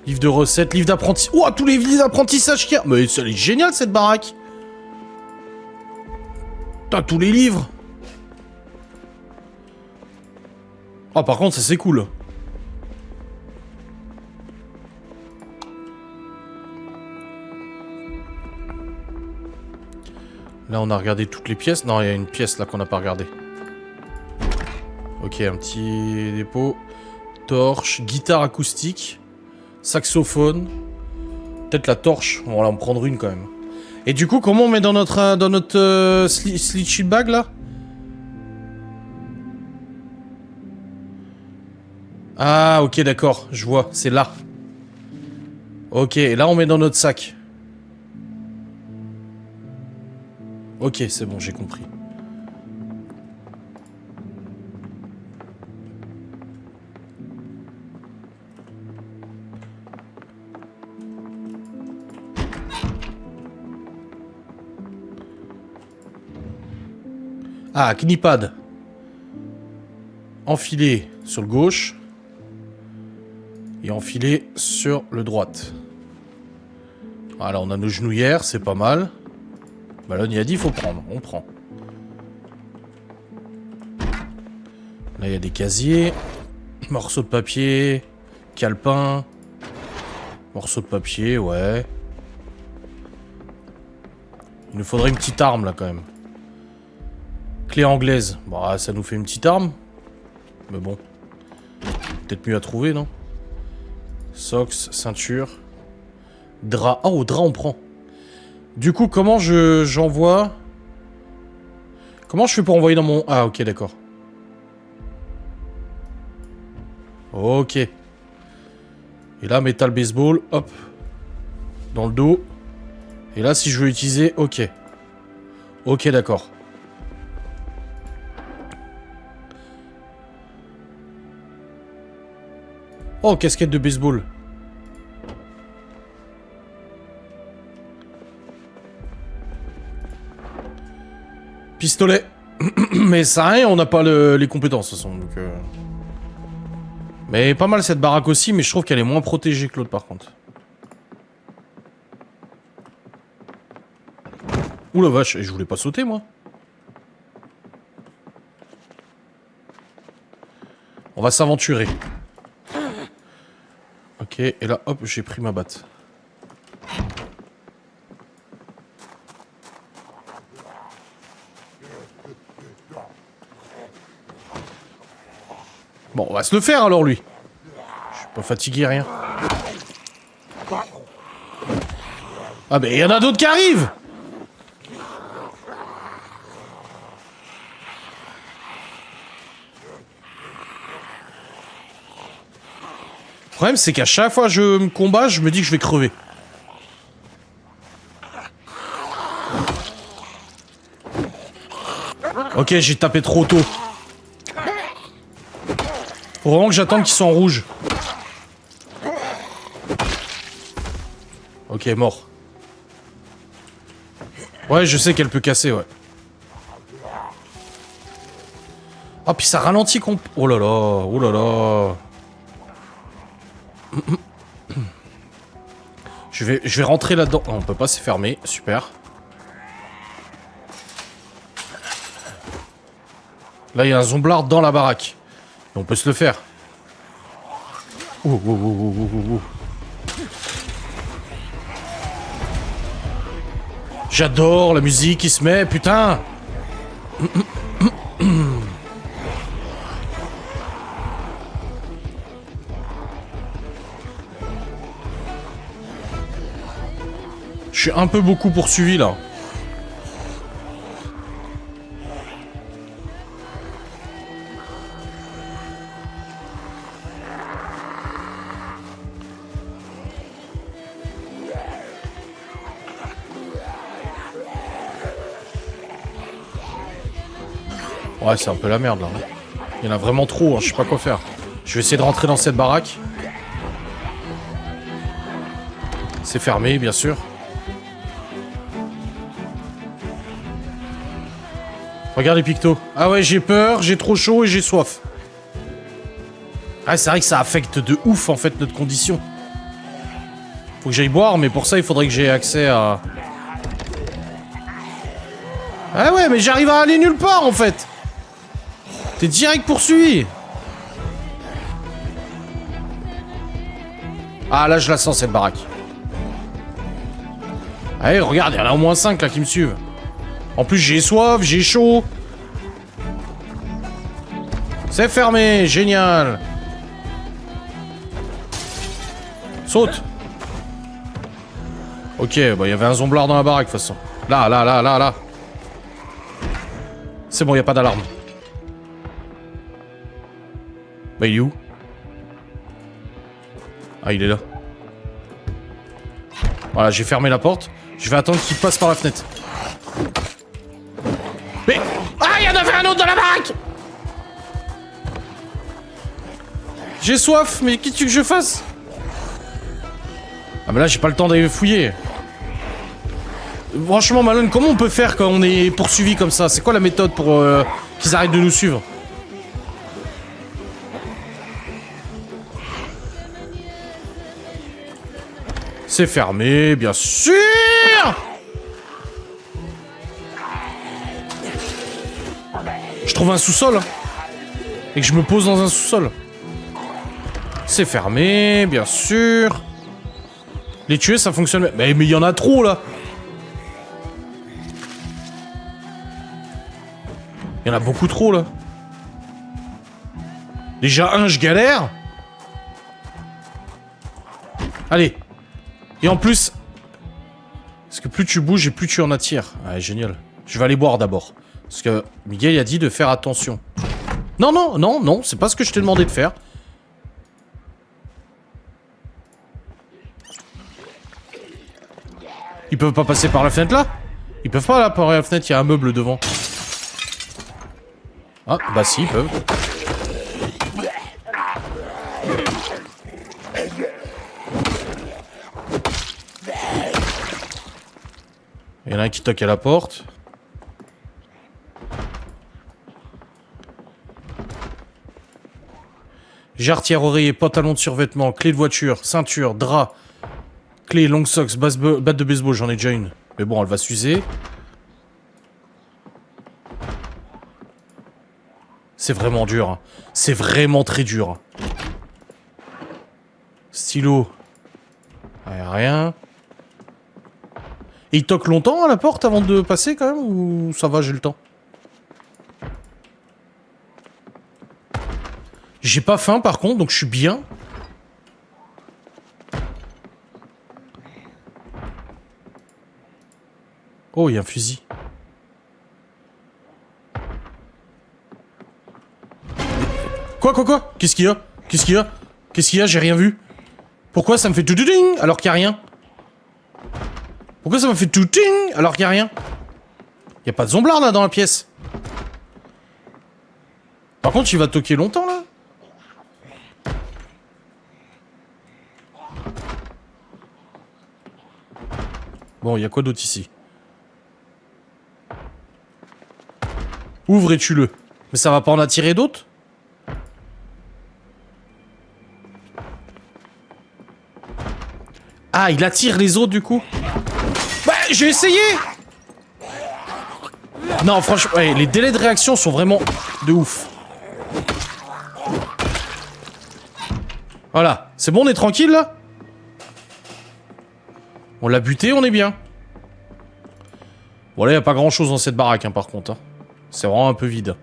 Livre de recettes, livre d'apprentissage. Ouah, tous les livres d'apprentissage qu'il y a. Mais elle est géniale cette baraque. T'as tous les livres. Oh, par contre, ça c'est cool. Là, on a regardé toutes les pièces. Non, il y a une pièce là qu'on n'a pas regardé. Ok, un petit dépôt. Torche, guitare acoustique, saxophone. Peut-être la torche. On va en prendre une quand même. Et du coup, comment on met dans notre sleeping bag là? Ah, ok, d'accord. Je vois. C'est là. Ok, et là on met dans notre sac. Ok, c'est bon, j'ai compris. Ah, knipad. Enfilé sur le gauche. Et enfilé sur le droite. Voilà, on a nos genouillères, c'est pas mal. Bah là, on y a dit, il faut prendre. On prend. Là, il y a des casiers. Morceaux de papier. Calepin. Morceaux de papier, ouais. Il nous faudrait une petite arme, là, quand même. Clé anglaise. Bah, ça nous fait une petite arme. Mais bon. Peut-être mieux à trouver, non? Socks, ceinture. Drap. Oh, drap, on prend. Du coup, comment j'envoie... Comment je fais pour envoyer dans mon... Ah, ok, d'accord. Ok. Et là, métal baseball, hop. Dans le dos. Et là, si je veux utiliser... Ok. Ok, d'accord. Oh, casquette de baseball. Pistolet. Mais ça rien, on n'a pas les compétences de toute façon. Donc, Mais pas mal cette baraque aussi, mais je trouve qu'elle est moins protégée que l'autre par contre. Ouh la vache, et je voulais pas sauter moi. On va s'aventurer. Ok, et là hop, j'ai pris ma batte. Bon, on va se le faire alors lui. Je suis pas fatigué, rien. Ah mais il y en a d'autres qui arrivent. Le problème c'est qu'à chaque fois que je me combats, je me dis que je vais crever. Ok, j'ai tapé trop tôt. Faut vraiment que j'attende qu'ils soient en rouge. Ok, mort. Ouais, je sais qu'elle peut casser, ouais. Ah, puis ça ralentit qu'on... Oh là là, oh là là. Je vais rentrer là-dedans. Oh, on peut pas, c'est fermé. Super. Là, il y a un zomblard dans la baraque. Et on peut se le faire. Ouh, ouh, ouh, ouh, ouh, ouh. J'adore la musique qui se met, putain. Je suis un peu beaucoup poursuivi là. Ouais, c'est un peu la merde, là. Il y en a vraiment trop, hein, je sais pas quoi faire. Je vais essayer de rentrer dans cette baraque. C'est fermé, bien sûr. Regarde les pictos. Ah ouais, j'ai peur, j'ai trop chaud et j'ai soif. Ah, c'est vrai que ça affecte de ouf, en fait, notre condition. Faut que j'aille boire, mais pour ça, il faudrait que j'ai accès à... Ah ouais, mais j'arrive à aller nulle part, en fait. T'es direct poursuivi. Ah, là, je la sens, cette baraque. Allez, regarde, il y en a au moins 5, là, qui me suivent. En plus, j'ai soif, j'ai chaud. C'est fermé, génial. Saute. Ok, bah, il y avait un zomblard dans la baraque, de toute façon. Là. C'est bon, il n'y a pas d'alarme. Bah, il est où? Ah, il est là. Voilà, j'ai fermé la porte. Je vais attendre qu'il passe par la fenêtre. Mais... Ah, il y en avait un autre dans la baraque! J'ai soif, mais qu'est-ce que tu veux que je fasse? Ah, mais là, j'ai pas le temps d'aller fouiller. Franchement, Malone, comment on peut faire quand on est poursuivi comme ça? C'est quoi la méthode pour qu'ils arrêtent de nous suivre? C'est fermé, bien sûr. Je trouve un sous-sol. Hein, et que je me pose dans un sous-sol. C'est fermé, bien sûr. Les tuer, ça fonctionne. Mais il y en a trop, là. Il y en a beaucoup trop, là. Déjà, je galère. Allez. Et en plus... Parce que plus tu bouges et plus tu en attires. Ouais, génial. Je vais aller boire d'abord. Parce que Miguel a dit de faire attention. Non, c'est pas ce que je t'ai demandé de faire. Ils peuvent pas passer par la fenêtre là? Ils peuvent pas là par la fenêtre, il y a un meuble devant. Ah, bah si, ils peuvent. Il y en a un qui toque à la porte. Jarretière, oreiller, pantalon de survêtement, clé de voiture, ceinture, drap, clé, long socks, batte de baseball, j'en ai déjà une. Mais bon, elle va s'user. C'est vraiment dur. Hein. C'est vraiment très dur. Stylo. Rien. Et il toque longtemps à la porte avant de passer quand même? Ou ça va, j'ai le temps? J'ai pas faim par contre, donc je suis bien. Oh, il y a un fusil. Quoi? Qu'est-ce qu'il y a? J'ai rien vu. Pourquoi ça me fait tout ding alors qu'il y a rien? Pourquoi ça me fait tout ding alors qu'il y a rien? Y a pas de zomblard là dans la pièce. Par contre, il va toquer longtemps là. Bon, y a quoi d'autre ici? Ouvre et tue-le. Mais ça va pas en attirer d'autres? Ah, il attire les autres du coup? Bah, j'ai essayé! Non, franchement, ouais, les délais de réaction sont vraiment de ouf. Voilà. C'est bon, on est tranquille là? On l'a buté, on est bien. Bon là, y a pas grand chose dans cette baraque hein, par contre. Hein. C'est vraiment un peu vide.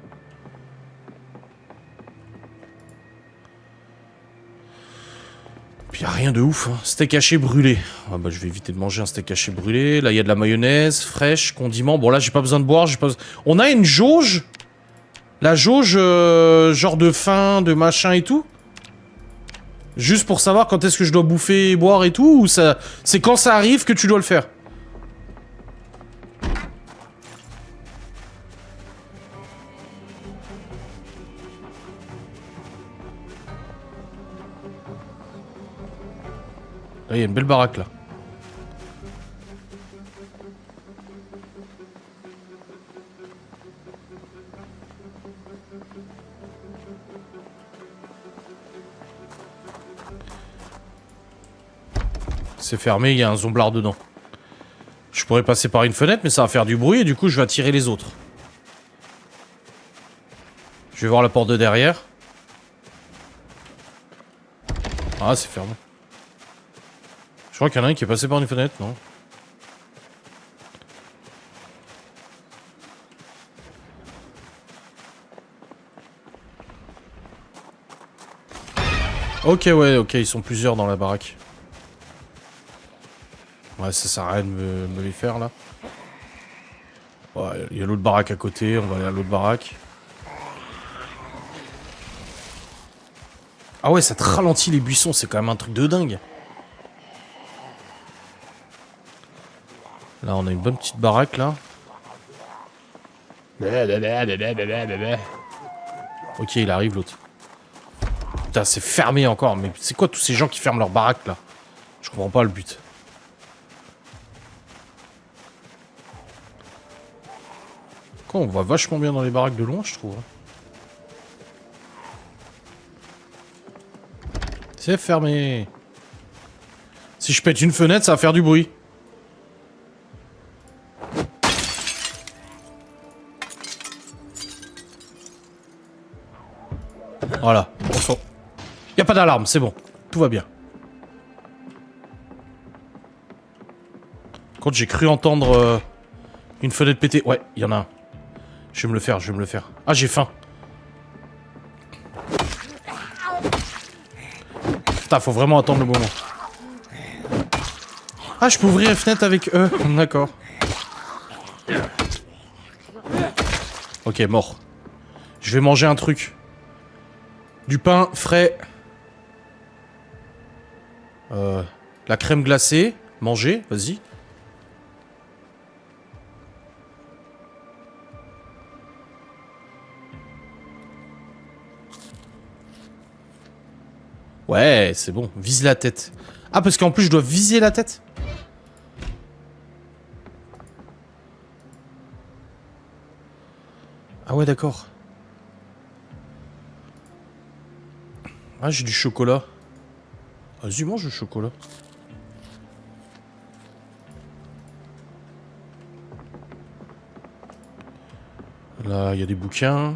Puis y a rien de ouf. Hein. Steak haché brûlé. Ah bah je vais éviter de manger un steak haché brûlé. Là, il y a de la mayonnaise fraîche, condiments. Bon là, j'ai pas besoin de boire. On a une jauge. La jauge, genre de faim, de machin et tout. Juste pour savoir quand est-ce que je dois bouffer et boire et tout, ou ça... C'est quand ça arrive que tu dois le faire. Là, il y a une belle baraque, là. C'est fermé, il y a un zomblard dedans. Je pourrais passer par une fenêtre, mais ça va faire du bruit et du coup, je vais attirer les autres. Je vais voir la porte de derrière. Ah, c'est fermé. Je crois qu'il y en a un qui est passé par une fenêtre, non? Ok, ouais, ok, ils sont plusieurs dans la baraque. Ouais, ça sert à rien de me les faire, là. Ouais, il y a l'autre baraque à côté, on va aller à l'autre baraque. Ah ouais, ça te ralentit les buissons, c'est quand même un truc de dingue. Là, on a une bonne petite baraque, là. Ok, il arrive, l'autre. Putain, c'est fermé encore, mais c'est quoi tous ces gens qui ferment leur baraque, là? Je comprends pas le but. Quoi, on voit vachement bien dans les baraques de loin, je trouve. C'est fermé. Si je pète une fenêtre, ça va faire du bruit. Voilà, on sort. Y a pas d'alarme, c'est bon. Tout va bien. Quand j'ai cru entendre une fenêtre péter. Ouais, il y en a un. Je vais me le faire, je vais me le faire. Ah, j'ai faim. Putain, faut vraiment attendre le moment. Ah, je peux ouvrir les fenêtres avec eux. D'accord. Ok, mort. Je vais manger un truc. Du pain frais. La crème glacée. Manger, vas-y. Ouais, c'est bon. Vise la tête. Ah, parce qu'en plus, je dois viser la tête. Ah ouais, d'accord. Ah, j'ai du chocolat. Vas-y, mange le chocolat. Là, il y a des bouquins.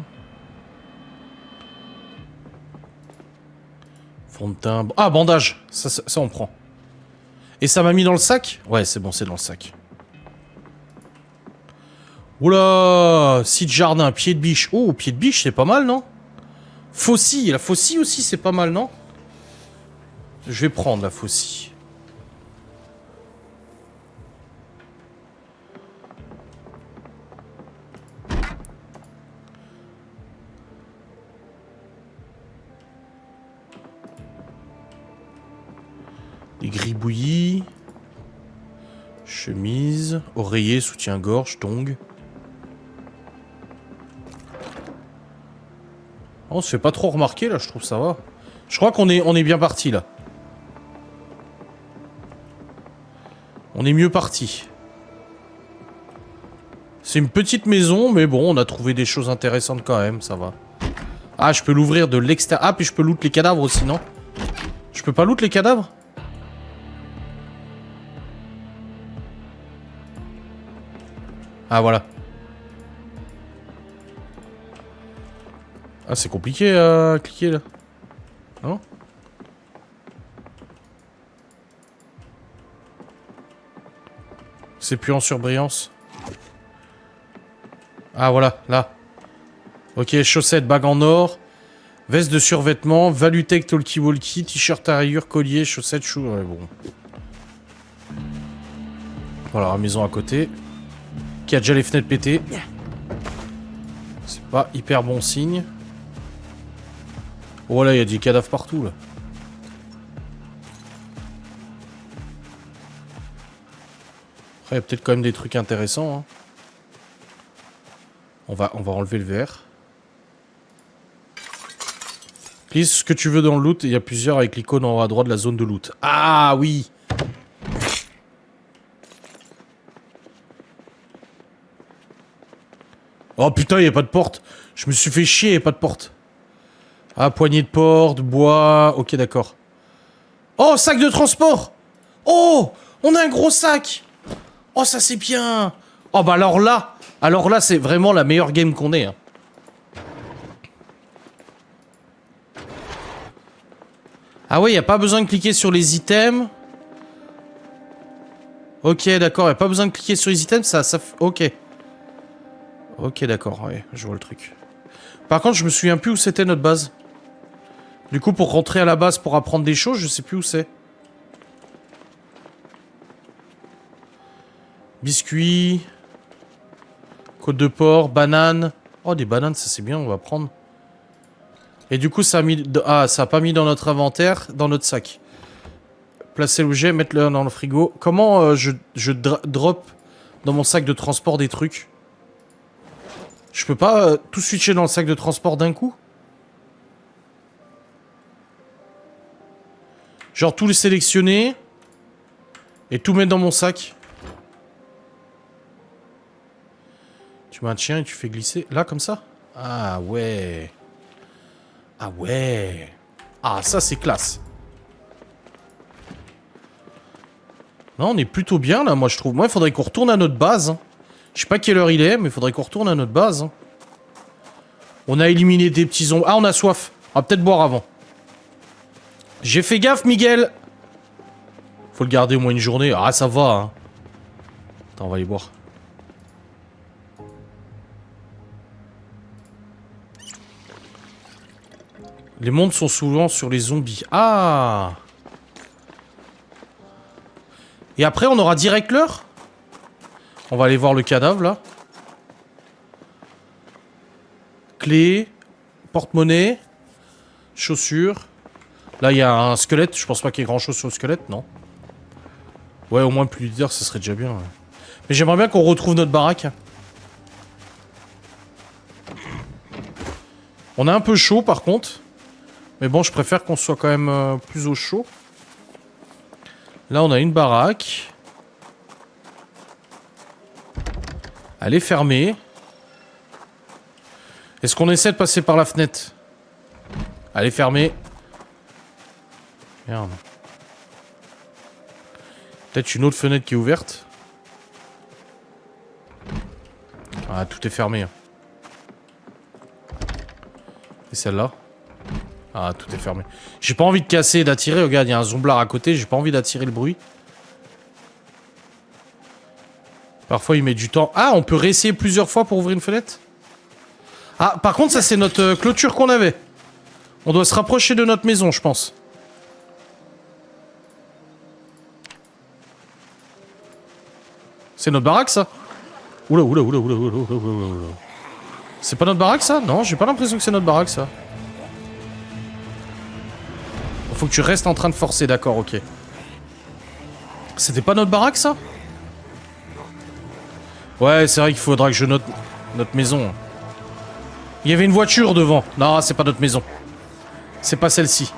Fond de teint. Ah, bandage. Ça, on prend. Et ça m'a mis dans le sac? Ouais, c'est bon, c'est dans le sac. Oula, site jardin, pied de biche. Oh, pied de biche, c'est pas mal, non? Faucille, la faucille aussi, c'est pas mal, non? Je vais prendre la faucille. Des gribouillis. Chemise. Oreiller, soutien-gorge, tongs. On se fait pas trop remarquer là, je trouve ça va. Je crois qu'on est bien parti là. On est mieux parti. C'est une petite maison, mais bon, on a trouvé des choses intéressantes quand même, ça va. Ah, je peux l'ouvrir de l'extérieur. Ah, puis je peux loot les cadavres aussi, non? Je peux pas loot les cadavres? Ah, voilà. Ah, c'est compliqué à cliquer là. Non? C'est plus en surbrillance. Ah, voilà, là. Ok, chaussettes, bague en or, veste de survêtement, Valutech talkie-walkie, t-shirt à rayures, collier, chaussettes, chou... Ouais, bon. Voilà, la maison à côté. Qui a déjà les fenêtres pétées. C'est pas hyper bon signe. Oh là, il y a des cadavres partout, là. Après, il y a peut-être quand même des trucs intéressants, hein. On va enlever le verre. Lise ce que tu veux dans le loot. Il y a plusieurs avec l'icône en haut à droite de la zone de loot. Ah oui! Oh putain, y a pas de porte. Je me suis fait chier, y a pas de porte. Ah, poignée de porte, bois... Ok, d'accord. Oh, sac de transport. Oh, on a un gros sac. Oh, ça c'est bien. Oh, bah alors là, c'est vraiment la meilleure game qu'on ait. Hein. Ah ouais, y a pas besoin de cliquer sur les items. Ok, d'accord, y a pas besoin de cliquer sur les items, ça... Ok. Ok, d'accord, ouais, je vois le truc. Par contre, je me souviens plus où c'était notre base. Du coup, pour rentrer à la base, pour apprendre des choses, je sais plus où c'est. Biscuits. Côte de porc, banane. Oh, des bananes, ça c'est bien, on va prendre. Et du coup, ça a mis... Ah, ça a pas mis dans notre inventaire, dans notre sac. Placer l'objet, mettre-le dans le frigo. Comment je drop dans mon sac de transport des trucs? Je peux pas tout switcher dans le sac de transport d'un coup? Genre tout les sélectionner et tout mettre dans mon sac. Tu maintiens et tu fais glisser. Là, comme ça? Ah ouais. Ah ouais. Ah, ça c'est classe. Non, on est plutôt bien là, moi je trouve. Moi, il faudrait qu'on retourne à notre base. Hein. Je sais pas quelle heure il est, mais il faudrait qu'on retourne à notre base. Hein. On a éliminé des petits zombies. Ah, on a soif. On va peut-être boire avant. J'ai fait gaffe, Miguel. Faut le garder au moins une journée. Ah, ça va. Hein. Attends, on va aller boire. Les mondes sont souvent sur les zombies. Ah. Et après, on aura direct l'heure. On va aller voir le cadavre, là. Clé. Porte-monnaie. Chaussures. Là, il y a un squelette. Je pense pas qu'il y ait grand-chose sur le squelette, non. Ouais, au moins plus d'heures, ça serait déjà bien. Ouais. Mais j'aimerais bien qu'on retrouve notre baraque. On a un peu chaud, par contre. Mais bon, je préfère qu'on soit quand même plus au chaud. Là, on a une baraque. Elle est fermée. Est-ce qu'on essaie de passer par la fenêtre? Elle est fermée. Merde. Peut-être une autre fenêtre qui est ouverte. Ah, tout est fermé. Et celle-là? Ah, tout est fermé. J'ai pas envie de casser et d'attirer. Regarde, il y a un zomblard à côté. J'ai pas envie d'attirer le bruit. Parfois, il met du temps. Ah, on peut réessayer plusieurs fois pour ouvrir une fenêtre? Ah, par contre, ça, c'est notre clôture qu'on avait. On doit se rapprocher de notre maison, je pense. C'est notre baraque, ça? Oula, oula, oula, oula, oula, oula, oula, oula. C'est pas notre baraque, ça? Non, j'ai pas l'impression que c'est notre baraque, ça. Faut que tu restes en train de forcer, d'accord, ok. C'était pas notre baraque, ça? Ouais, c'est vrai qu'il faudra que je note notre maison. Il y avait une voiture devant. Non, c'est pas notre maison. C'est pas celle-ci.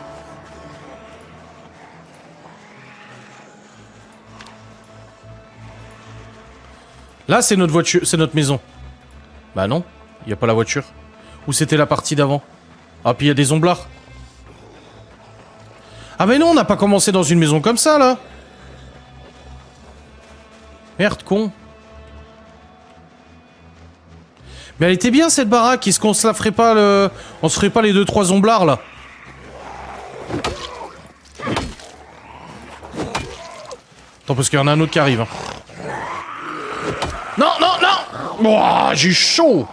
Là, c'est notre voiture, c'est notre maison. Bah non, il y a pas la voiture. Ou c'était la partie d'avant? Ah, puis il y a des zomblards. Ah mais non, on n'a pas commencé dans une maison comme ça, là. Merde, con. Mais elle était bien, cette baraque. Est-ce qu'on se la ferait pas, le... On se ferait pas les 2-3 zomblards, là? Attends, parce qu'il y en a un autre qui arrive, hein. Non, non, non! Ouah, j'ai chaud!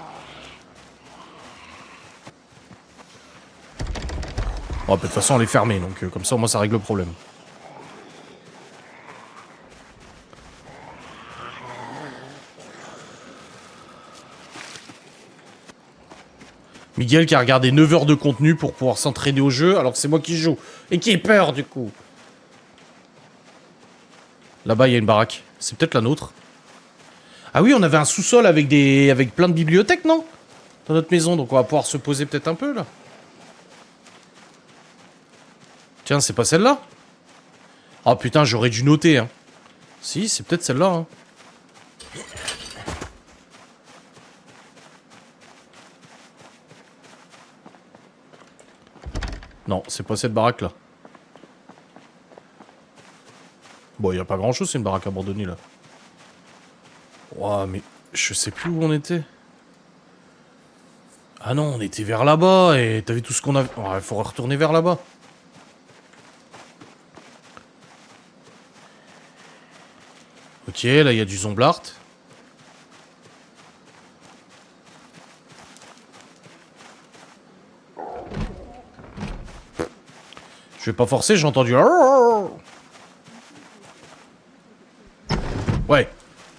Oh, de toute façon, elle est fermée, donc comme ça, au moins, ça règle le problème. Miguel qui a regardé 9 heures de contenu pour pouvoir s'entraîner au jeu, alors que c'est moi qui joue. Et qui ai peur, du coup. Là-bas, il y a une baraque. C'est peut-être la nôtre. Ah oui, on avait un sous-sol avec avec plein de bibliothèques, non? Dans notre maison, donc on va pouvoir se poser peut-être un peu, là. Tiens, c'est pas celle-là? Oh putain, j'aurais dû noter, hein. Si, c'est peut-être celle-là, hein. Non, c'est pas cette baraque là. Bon, y a pas grand chose, c'est une baraque abandonnée là. Ouah, mais je sais plus où on était. Ah non, on était vers là-bas et t'as vu tout ce qu'on a... Il faudrait retourner vers là-bas. Ok, là il y a du Zomblart. Je vais pas forcer, j'ai entendu... Ouais.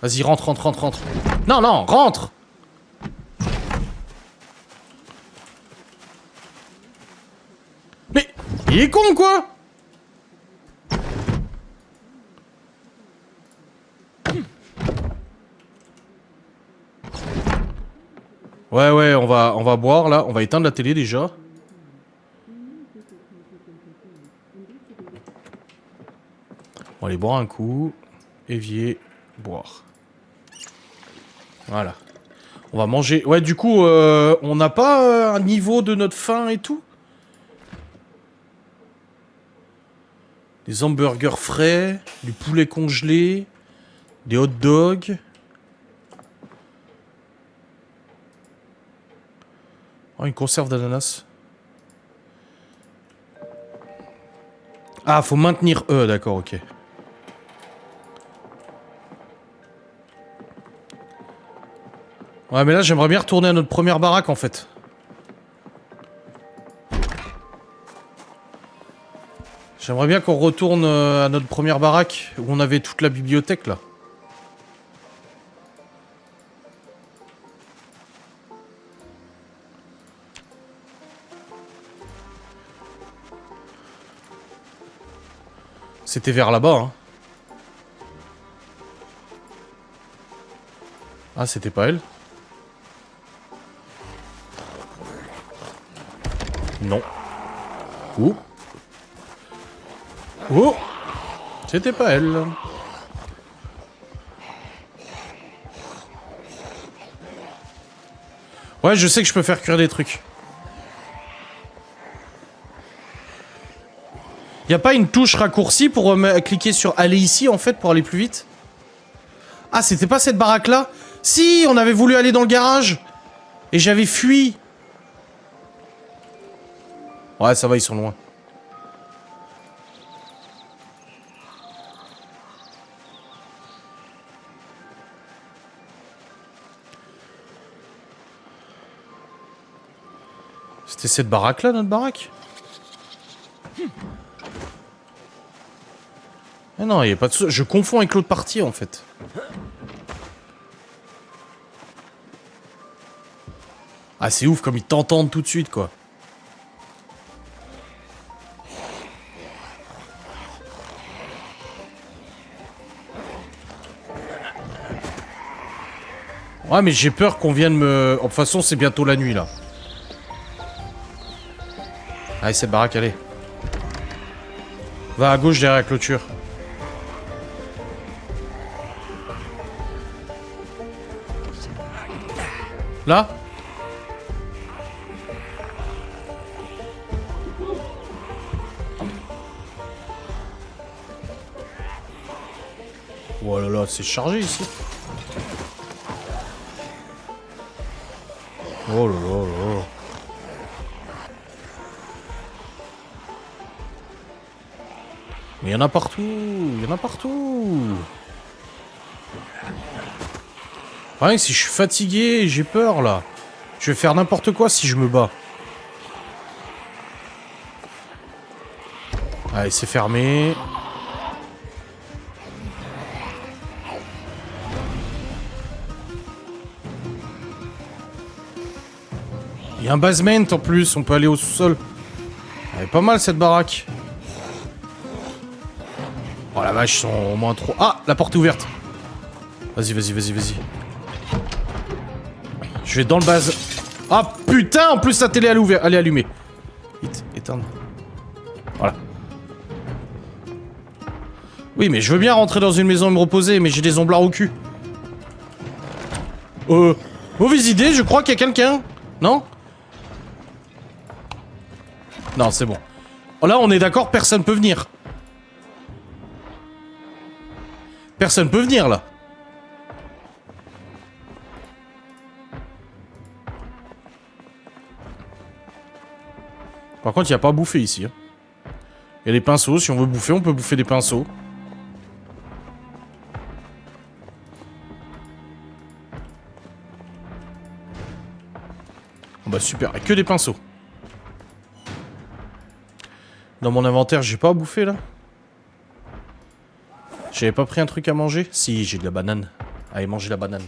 Vas-y, rentre, rentre, rentre, rentre. Non, non, rentre! Mais... Il est con, quoi! Ouais, ouais, on va boire, là. On va éteindre la télé, déjà. On va aller boire un coup. Évier, boire. Voilà. On va manger... Ouais, du coup, on n'a pas un niveau de notre faim et tout? Des hamburgers frais, du poulet congelé, des hot dogs. Oh, une conserve d'ananas. Ah, faut maintenir E, d'accord, ok. Ouais, mais là, j'aimerais bien retourner à notre première baraque, en fait. J'aimerais bien qu'on retourne à notre première baraque, où on avait toute la bibliothèque, là. C'était vers là-bas, hein. Ah, c'était pas elle? Non. Oh. Oh. C'était pas elle. Ouais, je sais que je peux faire cuire des trucs. Y a pas une touche raccourcie pour cliquer sur aller ici, en fait, pour aller plus vite? Ah, c'était pas cette baraque-là? Si, on avait voulu aller dans le garage. Et j'avais fui. Ouais, ça va, ils sont loin. C'était cette baraque-là, notre baraque? Ah non, il n'y a pas de... Je confonds avec l'autre partie, en fait. Ah, c'est ouf, comme ils t'entendent tout de suite, quoi. Ouais, mais j'ai peur qu'on vienne me... De toute façon, c'est bientôt la nuit, là. Allez, cette baraque, allez. Va à gauche, derrière la clôture. Là? Oh là là, c'est chargé ici. Oh là là là. Mais il y en a partout, il y en a partout. Ouais, si je suis fatigué, j'ai peur là. Je vais faire n'importe quoi si je me bats. Allez, c'est fermé. Il y a un basement en plus, on peut aller au sous-sol. Elle est pas mal cette baraque. Oh la vache, ils sont au moins trop... Ah, la porte est ouverte. Vas-y, vas-y, vas-y, vas-y. Je vais dans le base. Ah putain, en plus la télé elle est allumée. Vite, éteindre. Voilà. Oui, mais je veux bien rentrer dans une maison et me reposer, mais j'ai des omblards au cul. Mauvaise idée, je crois qu'il y a quelqu'un. Non? Non, c'est bon. Là, on est d'accord, personne peut venir. Personne peut venir, là. Par contre, il n'y a pas à bouffer ici. Il y a des pinceaux. Si on veut bouffer, on peut bouffer des pinceaux. Oh bah super, il y a que des pinceaux. Dans mon inventaire, j'ai pas à bouffer, là. J'avais pas pris un truc à manger? Si, j'ai de la banane. Allez, mangez la banane.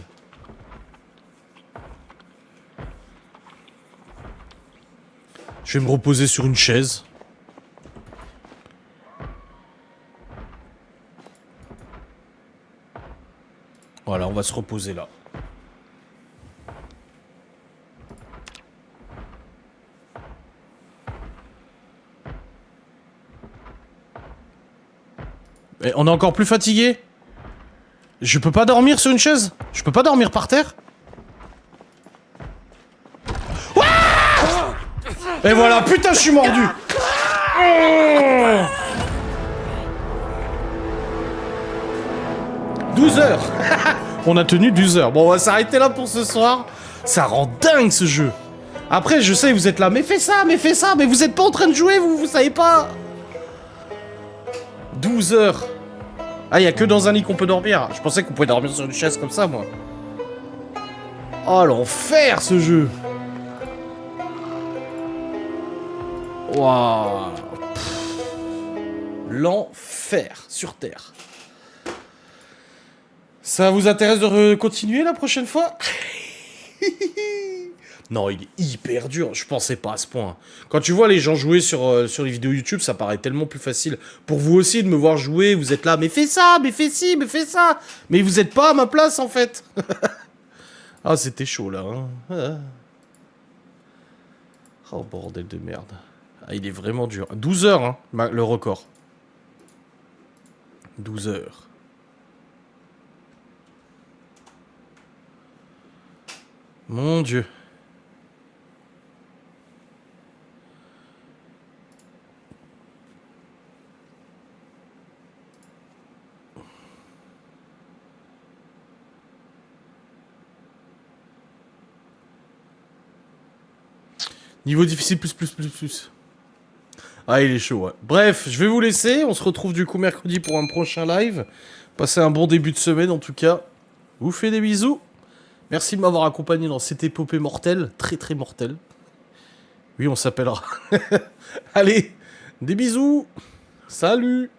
Je vais me reposer sur une chaise. Voilà, on va se reposer là. Et on est encore plus fatigué. Je peux pas dormir sur une chaise? Je peux pas dormir par terre? Et voilà, putain, je suis mordu. 12 heures. On a tenu 12 heures. Bon, on va s'arrêter là pour ce soir. Ça rend dingue, ce jeu. Après, je sais, vous êtes là, mais fais ça, mais vous êtes pas en train de jouer, vous savez pas. 12 heures. Ah, y a que dans un lit qu'on peut dormir. Je pensais qu'on pouvait dormir sur une chaise comme ça, moi. Oh, l'enfer, ce jeu. Waouh. L'enfer sur Terre. Ça vous intéresse de continuer la prochaine fois? Non, il est hyper dur. Je pensais pas à ce point. Quand tu vois les gens jouer sur les vidéos YouTube, ça paraît tellement plus facile. Pour vous aussi de me voir jouer, vous êtes là, mais fais ça, mais fais ci, mais fais ça. Mais vous êtes pas à ma place, en fait. Ah, c'était chaud, là. Hein. Oh, bordel de merde. Ah, il est vraiment dur. 12 heures, hein, le record. 12 heures. Mon Dieu. Niveau difficile, plus. Ah, il est chaud, ouais. Bref, je vais vous laisser. On se retrouve du coup mercredi pour un prochain live. Passez un bon début de semaine, en tout cas. Vous faites des bisous. Merci de m'avoir accompagné dans cette épopée mortelle. Très, très mortelle. Oui, on s'appellera. Allez, des bisous. Salut.